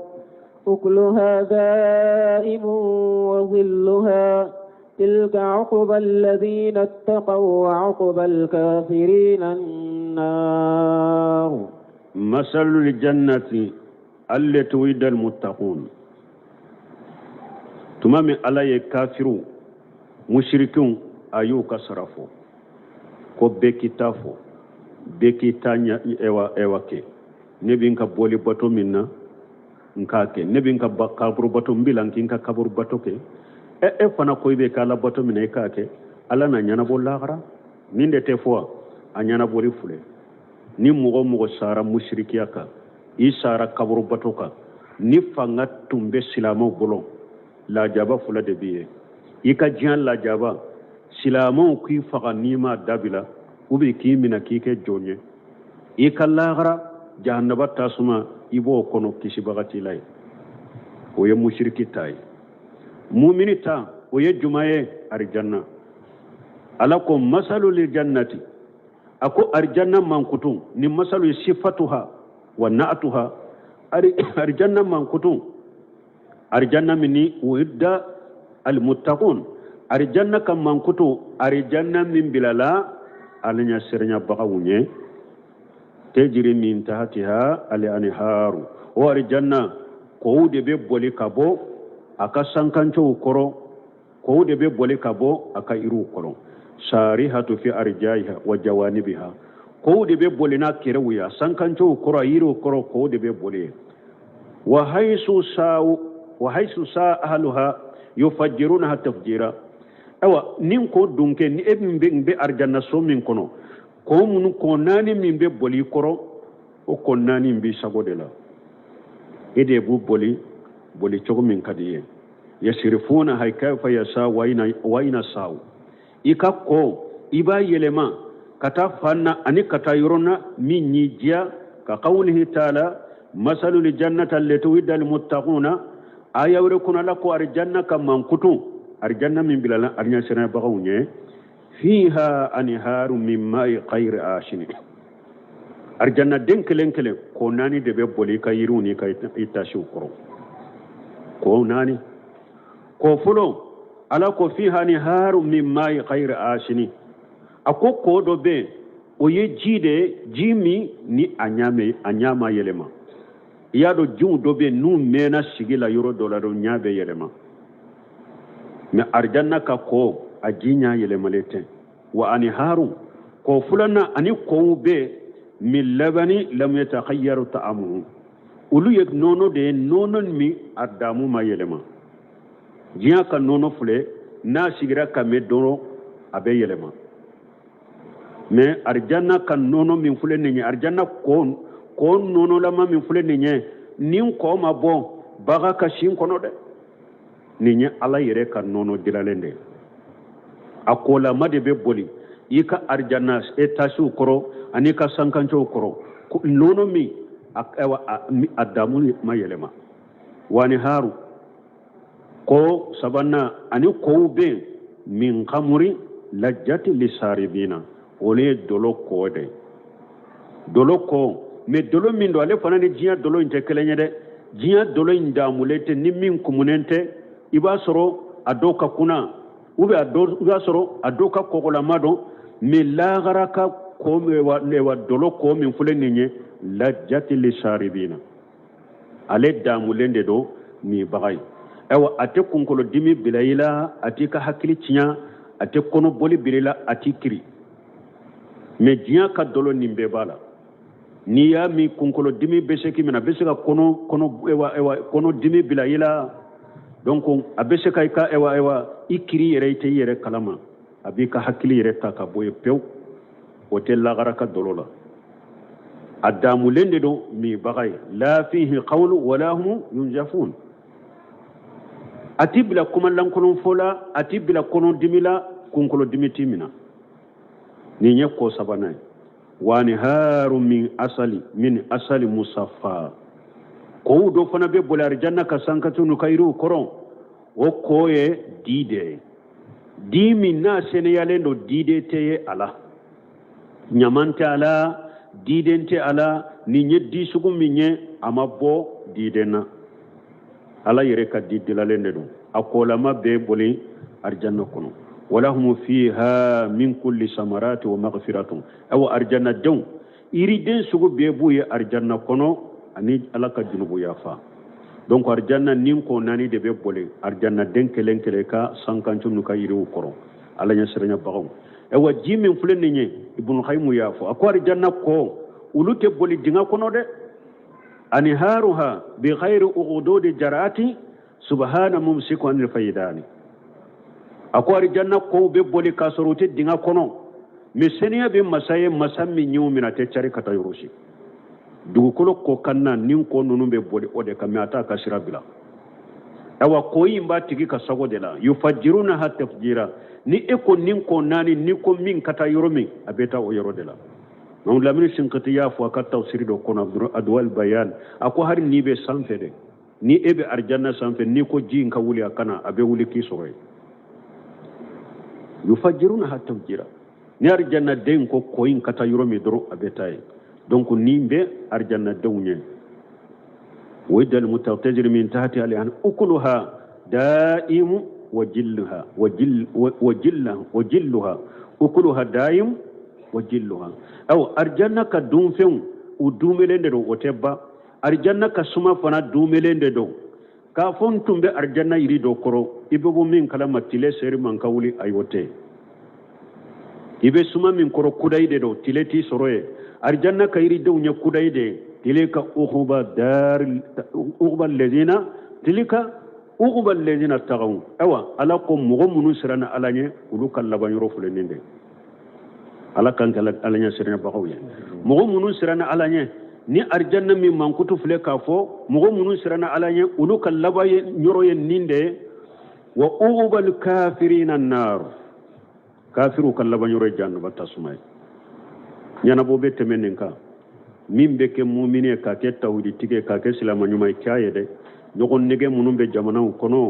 أكلها دائم وظلها تلك عقبى الذين اتقوا وعقبى الكافرين النار مثل الجنة التي وعد المتقون تمام على الكافرون mushrikun ayu kasrafo ko bekitafo bekitanya ewa ke nebin ka boli bato minna nkake nebin ka kaburu bato mbilan kin ka kaburu bato ke fana ko be kala bato minna kake ala na nyana bollagra ninde te fo a nyana boli fule ni mugo sara mushrikiyaka isara kaburu bato ka ni fanga tumbe silamo bolo la jaba fula de biye ika jiyan lajaba silamon ki faga nima dabila ubi ki mina ki ke jonye ika lagra jahannaba tasuma ibo kono kisi bagati lay o ye mushriki tay mu'minita o ye jumaye arjanna alako masalu lil jannati ako arjanna mankutu ni masalu sifatuha wa na'atuha arjanna mankutu arjanna minni uidda المتقون أرجعنا كم من كتو أرجعنا من بلالا ألنا سرنا بقوني تجري من تحتها الأنهار وأرجعنا كود ببولي كابو أكا سانكانشو كورو كود ببولي كابو أكا إرو كورو ساريها في أرجائها وجوانبها كود ببولي ناكيرويا سانكانشو كورو إرو كورو كود ببولي وحيث سا أهلها يفجرونها تفجيرا نينكو دونكي ني ابن بي ارجانا سو من كونو كوم كوناني من بي بولي كورو او كوناني بي ساغودلا ايدي بو بولي تشوغ من كديه يشرفون هاي كيف يسا وين ساو إيكا كو إبا يلما كتا فانا أني كتا يرونا من نيجيا كقوله تعالى مثل الجنة التي وعد المتقون آية وركونا لكو أرجانا كمان كتو أرجانا من بلالا أرجانا سنة بغوني فيها أنهار من ماء غير آشن أرجانا دين كلين كوناني دبي بولي كيروني كيتاشو كرو كوناني كوفلو ala ko fiha niharu min ma'i khayri ashini ako ko do be o ye jide jimi ni anyama yelema ya do jum do be nu mena sigila yoro dola do nyabe yelema me arjanna ka ko ajinya yelema lete wa anharu ko fulana ani ko be min labani lam yatakhayyaru ta'amuhu ulu yek nono de nonon mi adamu ma yelema jiya ka nono fule na sigira ka me doro abe yelema me arjanna kan nono min fule ni arjanna kon nono lama min fule ni nin ko ma bon baga ka shin kono de ni ala yere kan nono dilalende akola made be boli ika arjanna etasu koro anika sankancho koro nono mi adamu ma yelema wani haru ko sabanna ani ko be min khamuri lajjati lisaribina ole dolo ko de dolo ko me dolo min do ale fana ni jiya dolo inte kelenya de jiya dolo indamulete ni min kumunente iba soro adoka kuna ube iba soro adoka kokola mado me lagara ka ko me wa dolo ko min fulenye lajjati lisaribina ale damulende do mi bagay ewa ate kunkolo dimi bilayila ate ka hakili tinya ate kono boli bilila ate kiri me jiya ka dolo nimbe bala ni ya mi kunkolo dimi beseki mina beseka kono dimi bilayila donc abeseka ka ewa ikiri yere ite yere kalama abika hakili yere ta ka boye pew hotel la garaka dolola adamu lende do mi bagay la fihi qawlu wala hum yunjafun atibla kuma lankonon fola atibla kono dimila kunkolo dimitimina ni nyekko sabana wani harum min asali musaffa ko do fana be bolar janna ka sankatunu kayru koron o koye dide dimi na seneyale no dide teye ala nyamante ala didente ala ni nyeddi sugum minye amabbo didena ala yere ka didila lende do akola mabbe boli arjanna kono wala hum fiha min kulli samarati wa maghfiratun aw arjanna daw iri den sugu be buye arjanna kono ani ala ka junubu yafa donc arjanna nin ko nani de be boli arjanna den kelen kele ka sankancu nu ka yiri ukoro ala nya serenya bagaw ewa jimin fulen ni ibn khaymu yafo akwa arjanna ko ulute boli dinga kono de ani haruha bi ghairi ughududi jarati subhana mumsiku anil faydani akwa arjanna ko be boli kasorote dinga kono miseniya be masaye masammi nyumina te cari kata yoroshi dugukolo ko kanna nin ko nunu be boli ode kamata ka shirabila awa koyi mba tigi ka sago de la yufajiruna hatta tafjira ni eko nin ko nani ni ko min kata yoromi abeta o yoro de la non la min shinkatiya fo ka tawsiri do kono adwal bayan ako har ni be sanfede ni ebe arjanna sanfe ni ko jin ka wuli akana abe wuli ki soy yufajiruna hatta tafjira ni arjanna den ko koyin kata yoromi doro abeta donc ni be arjanna dawnye ويد المتغتجر من تحتها لأن أكلها دائم وجلها وجلها أكلها دائم وجلها أو أرجانك دوم فيهم ودوملين دو وتبا أرجانك سما فنا دوملين دو كافون تنبي أرجانا يريدو كرو إبو من كلمة تلي سيري من كولي أيوتي إبو سما من كرو كوداي دو تلي تي سروي أرجانك يريدو نيا كوداي دي تلك أغبى الذين تلك أغبى الذين اتقوا أوا ألاكم مغمون سرنا علانية ولوك اللبان يروف لنين ala kan kala alanya sirena bagaw ye mogo munun sirana alanya ni arjanna mi mankutu fle ka fo mogo munun sirana alanya ulu kallaba ye nyoro ye ninde wa ubal kafirina an-nar kafiru kallaba nyoro jannu batasumay nyana bobe temenen ka mimbe ke mu'mine ka ke tawdi tige ka ke silama nyumay kyaye de nyogon nege munun be jamana kono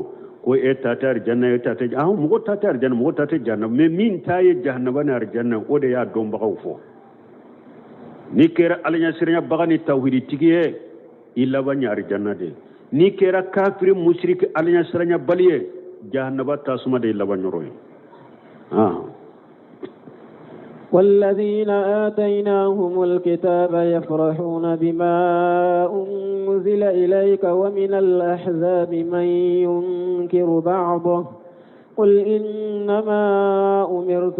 ko tatar janna tatar mugo tatar janna mugo tatar janna me min taye jahannaba na janna o de ya don bagaw fo ni kera alanya sirnya bagani tawhidi tigiye illa banya janna de ni kera kafir mushrik alanya sirnya baliye jahannaba tasuma de illa banyoro والذين آتيناهم الكتاب يفرحون بما أنزل إليك ومن الأحزاب من ينكر بعضه قل إنما أمرت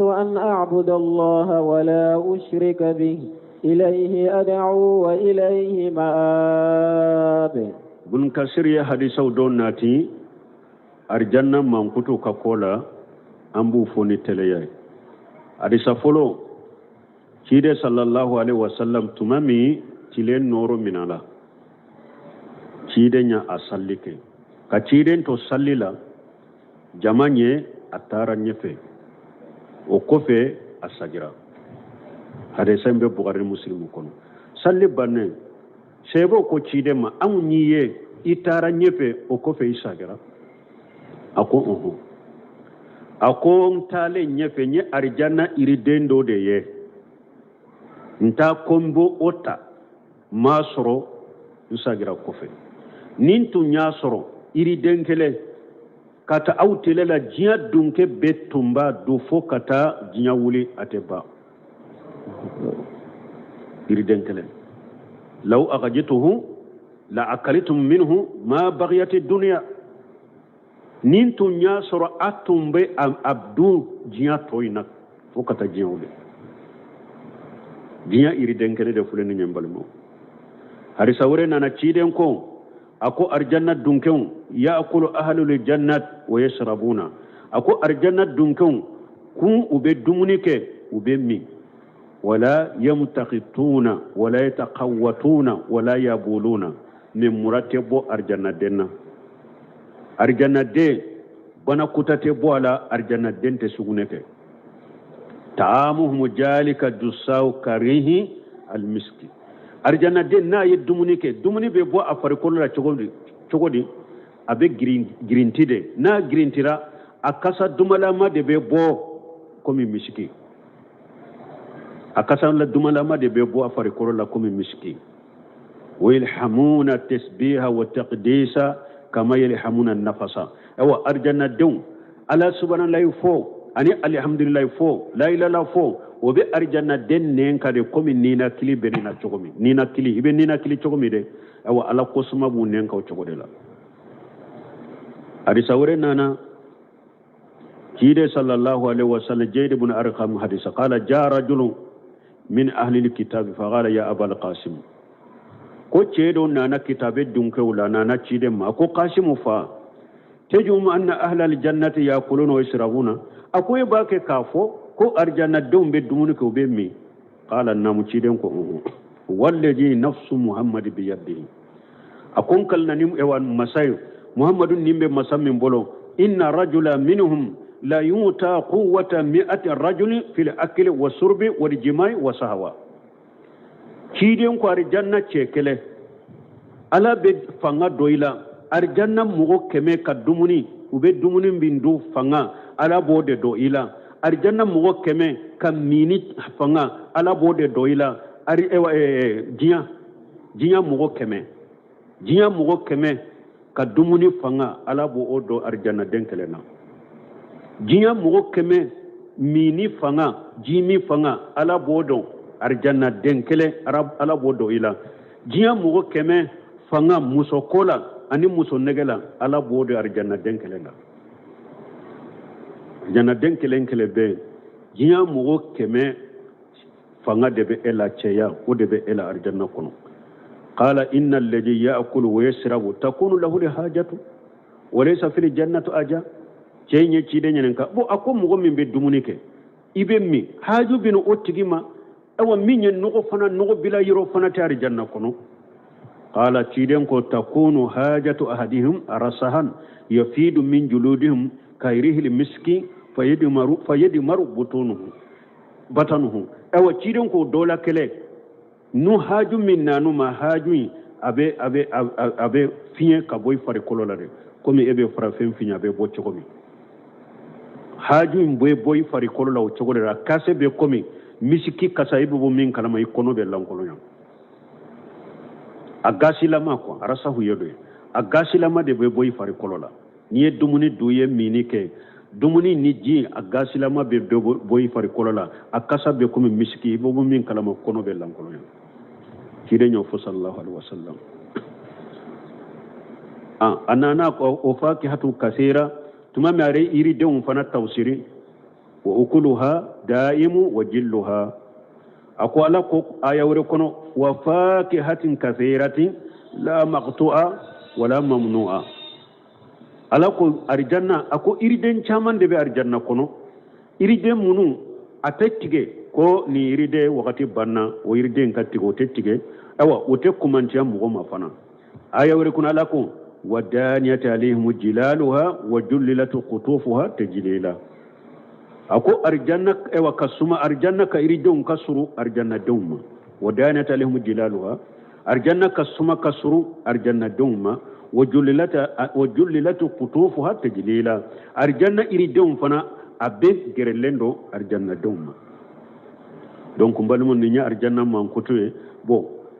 أن أعبد الله ولا أشرك به إليه أدعو وإليه مآب بن كسر يا حديث ودون ناتي arjanna mankutu kakola ambu foni teleyay adisa folo cide sallallahu alaihi wasallam tumami cile noro minala cide nya asallike ka cide to sallila jamanye atara nyefe o kofe asagira hade sembe bugari muslimu kono salli banne sebo ko cide ma amunyiye itara nyefe o kofe isagira ako ntale nyefe nye arjana iridendo de ye nta kombo ota masoro usagira kofe nintu nyasoro iridenkele kata autele la jia dunke betumba dufo kata jia wuli ateba iridenkele law agajituhu la akalitum minhu ma baghiyati dunya nintu nya soro atumbe abdu jiya toyna fokata jiwle jiya iri denkere de fuleni nyambalmo hari sawre nana ciden ko ako arjanna dunken yaakulu ahlul jannat wa yashrabuna ako arjanna dunkon kun ube dumunike ube mi wala yamtaqituna wala yataqawwatuna wala yabuluna min muratabo arjanna denna arjanna de bana kutate bo ala arjanna dente suguneke ta'amuhum jalika dusaw karihi almiski arjanna de na ye dumuni be bo afari kolla chogodi abe grintide na grintira akasa dumalama de be bo komi miski akasa la dumalama de be bo afari kolla komi miski ويلحمون التسبيح والتقديس كما يلحمون النفس أو أرجنا الدون على سبحان الله يفو أني الحمد لله يفو لا إله إلا فو وبأرجنا الدين نين كده كم نينا كلي بيننا تقومي نينا كلي هبه نينا كلي تقومي ده أو على قسم أبو نين كاو تقولي لا أريساوري نانا كيده صلى الله عليه وسلم جيد بن أرقم حديث قال جاء رجل من أهل الكتاب فقال يا أبا القاسم ko ceeɗo nana kitabe dunkewla nana ciide ma ko kasimu fa tejum anna ahla aljannati yakuluna wa yashrabuna akoye bake ka fo ko arjanna dow be dumuni ko be mi qala namu ciiden ko walladi nafsu muhammad bi yadihi akon kalnanim ewan masay muhammadun nimbe masammin bolo inna rajula minhum la yuta quwwata 100 rajulin fil akli wasurbi wal jimai wa sahwa ciiden ko arjanna cekele ala be fanga doila arjanna mugo keme ka dumuni ube dumuni bindu fanga ala bode doila arjanna mugo keme ka mini fanga ala bode doila ari jinya mugo keme ka dumuni fanga ala bo odo arjanna denkele na jinya mugo keme mini fanga jimi fanga ala bodo arjanna denkele ala bodo ila jiya mugo keme fanga muso kola ani muso negela ala bodo arjanna denkele la janna denkele be jiya mugo keme fanga debe ela cheya o debe ela arjanna kono qala innal ladhi ya'kulu wa yashrabu takunu lahu hajatu wa laysa fil jannati aja chenye chide nyenka bo akom mugo mimbe dumunike ibe mi haju binu otigima awa minye nugo fana nugo bila yiro fana tari janna kono qala ciden ko takunu hajatu ahadihim arasahan yafidu min juludihim kayrihi almiski fayadmaru batanuhu awa ciden ko dola kele nu haju min nanu ma haju abe fiye ka boy fare kololare komi ebe fara fen finya be bo chokomi haju boy fare kolola o chokolera kase be komi misiki kasa ibu min kalama ikono be lankolo nyam agasilama ko arasa huyodo agasilama de be boy fari kolola ni dumuni duye minike dumuni ni ji agasilama be boy fari kolola akasa be ko misiki ibu min kalama kono be lankolo nyam kide nyo fo sallallahu alaihi wasallam anana ko o fakihatu kaseera tuma mare iri de fana tawsiri wa ukuluha daimu wa jilluha ako ala ko ayawre kono wa fakihatin kathiratin la maqtu'a wala mamnu'a ala ko arjanna ako iriden chamande be arjanna kono iriden munu atettige ko ni iride wakati banna o iriden kattigo tettige awa o tekkumantiya mugo mafana ayawre kono ala ko wadaniyat alayhim jilaluha wa jullilat qutufuha tajlila ako arjanna ewa kasuma arjanna ka iri don kasuru arjanna dawma wadanat alahum jilaluha arjanna kasuma kasuru arjanna dawma wajulilatu qutufuha tajlila arjanna iri don fana abe gerelendo arjanna dawma donc balmon ni nya arjanna man kutuye bo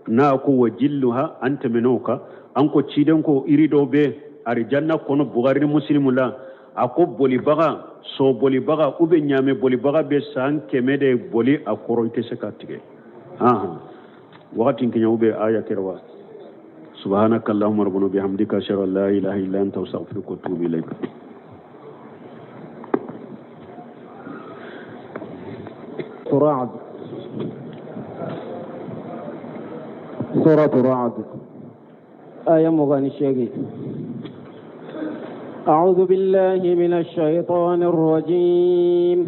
na ko wajilluha anta menoka anko ciden ko iri do be arjanna kono bugari muslimula ako boli baga so boli baga ube nyame boli baga be san kemede boli akoronte sekatige wakati kinya ube aya kerwa subhanakallahumma rabbana bihamdika ashhadu an la ilaha illa anta astaghfiruka wa atubu ilaik رعد سورة رعد آية مغاني الشيخ أعوذ بالله من الشيطان الرجيم.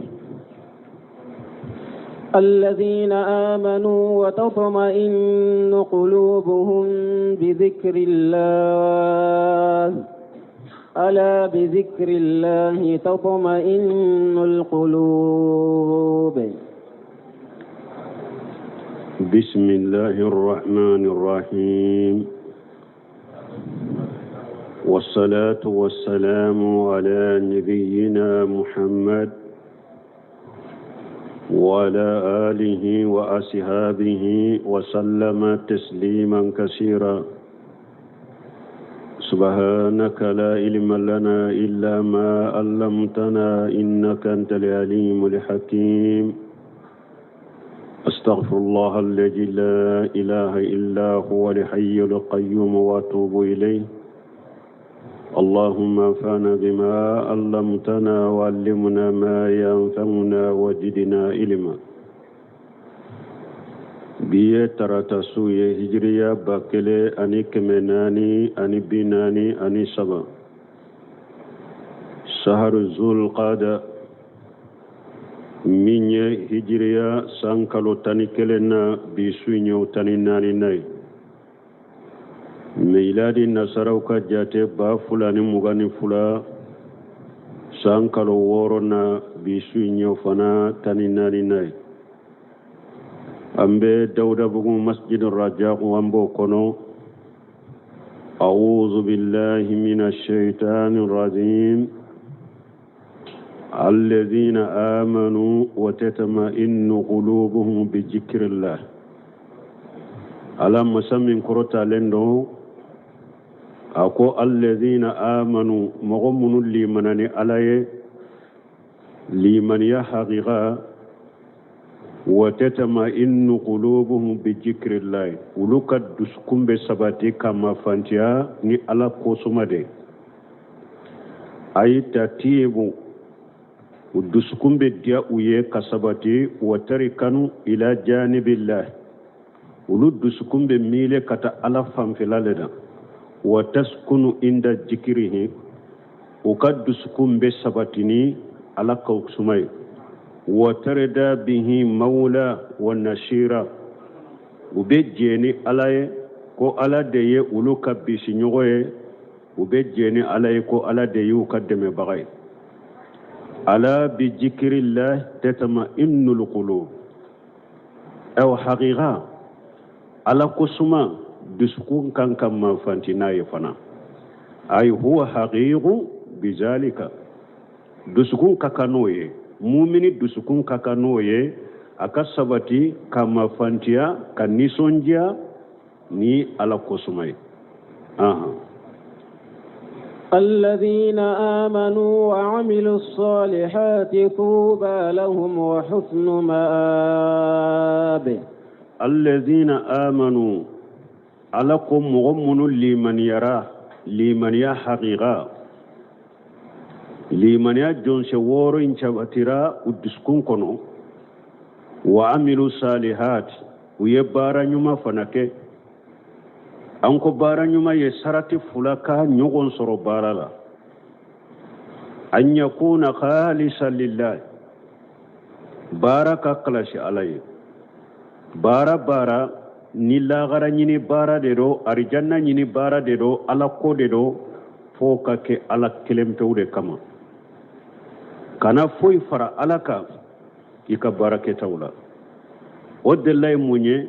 الذين آمنوا وتطمئن قلوبهم بذكر الله ألا بذكر الله تطمئن القلوب. بسم الله الرحمن الرحيم. والصلاة والسلام على نبينا محمد وعلى آله وأصحابه وسلم تسليما كثيرا. سبحانك لا علم لنا إلا ما علمتنا إنك أنت العليم الحكيم. أستغفر الله الذي لا إله إلا هو الحي القيوم وأتوب إليه. اللهم انفعنا بما علمتنا وعلمنا ما ينفعنا وزدنا علما. بيه تراتسوية هجرية باكلي أني كمناني أني بناني أني سبا شهر ذو القعدة من هجرية سانكالو تاني كلنا بيسوينيو تاني ناني ناي ميلادي نصروكا جاتي با فلاني مغاني فلا سانكالو ورونا بيسوينيو فنا تاني ناني ناي أمبي داودا بغو مسجد الرجاء وامبو كونو. أعوذ بالله من الشيطان الرجيم. الذين آمنوا وتطمئن قلوبهم بذكر الله. ألم مسمين كروتا لندو أكو الذين آمنوا مغمون لمنني علي لمن يحقق وتطمئن قلوبهم بذكر الله. ولوكا دسكم بسباتي كما فانتيا ني على كوسمدي أي تتيبو ودسكم بديا ويه كسباتي وتركنوا إلى جانب الله. ولو دسكم بميلة كتا على فانفلالنا وتسكنوا عند ذكره وكا دسكم بسباتيني على كوسمي وتردى به مولى والنشيرة وبيجيني عليه كو على دي ولوكا بيسنيوغي وبيجيني عليه كو على دي وكدم بغي. على بذكر الله تطمئن القلوب. أو حقيقة على قسمة دسكون كان كما فانتنا يفنا أي هو حقيق بذلك دسكون كاكانوي mumini dusukun kakano ye aka sabati kama fantiya ka nisondiya ni ala kosumai. الذين آمنوا وعملوا الصالحات طوبى لهم وحسن مآب. الذين آمنوا علىكم مغمن لمن يرى لمن يحقق liman ya jonse woro in cabatira udduskun kono wa amilu salihat uye bara nyuma fanake anko bara nyuma ye sarati fulaka nyogon soro bara la an yakuna khalisan lillah baraka klashi alay bara ni lagara nyini bara de do arijanna nyini bara de do ala ko de do foka ke ala kelemtewde kama kana foy fara alaka ika barake tawla ودلay munye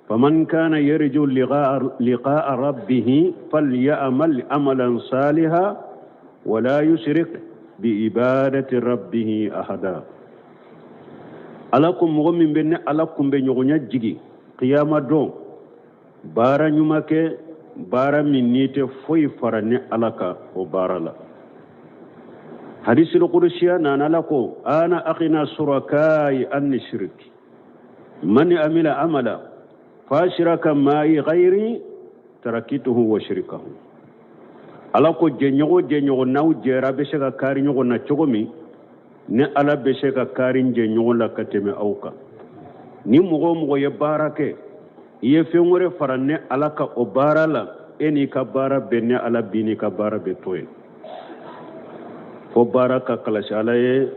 faman kana yarju liqa'a rabbih falyamal amalan salihan wala yushrik bi ibadati rabbih ahada. alakum mu'min benne alakum be nyogonya jigi qiyama do bara nyumake bara minite foy fara ne alaka o barala. حديث القدسية نانالكو أنا أخنا شركائي أن نشرك من عمل عملا فاشرك معي غيري تركته وشركه. ألاكو جنيو ناو جيرا بشكا كاري نيو ناتشوغمي ne ala be se ka karin je ɲɔgɔn la ka tɛmɛ aw kan ni mɔgɔ o mɔgɔ ye baara kɛ i ye fɛn wɛrɛ fara ne ala ka o baara la e n'i ka baara bɛ ne ala bi n'i ka baara bɛ to ye فبارك كلاش عليه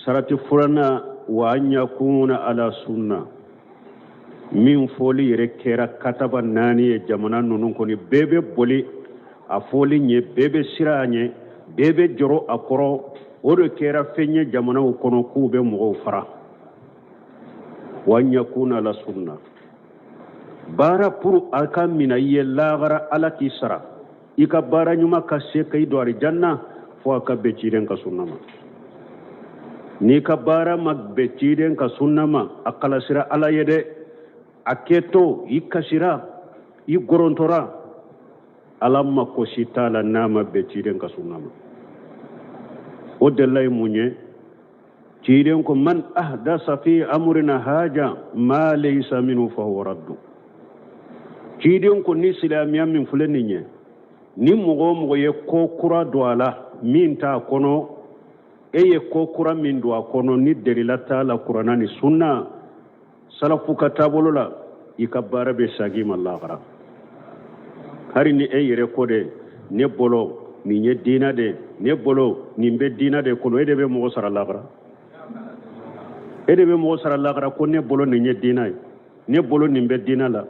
سرت فرنا وأن يكون على سنة من فولي ركيرا كتب ناني جمانا نونكوني بيبي بولي أفولي ني بيبي سيراني بيبي جرو أكرو وركيرا فيني جمانا وكونو كوبي مغفرة وأن يكون على سنة بارا برو أكام من يلاغر على كيسرا إيكا بارا نيوما كاسي كي دواري جنة فواكا بيجيرين كسنما نيكا بارا مك بيجيرين كسنما أقلا سرا على يدي أكيتو إيكا سرا إيقرونتورا ألما كوشيتا لناما بيجيرين كسنما ودلاي مونيه جيرين كو من أحدث في أمرنا هاجا ما ليس منه فهو رد جيرين كو ني سلاميا من فلنينيه ni mogo ye ko kura do ala min ta kono ye ko kura min do kono ni delila ta la qur'ana ni sunna salafu katabolo la ikabara be sagi mallagara hari ni yere ko de ne bolo ni nye dina de ne bolo ni be dina de ko ede be mo sara lagara ede be mo sara lagara ko ne bolo ni nye dina ne bolo ni be dina la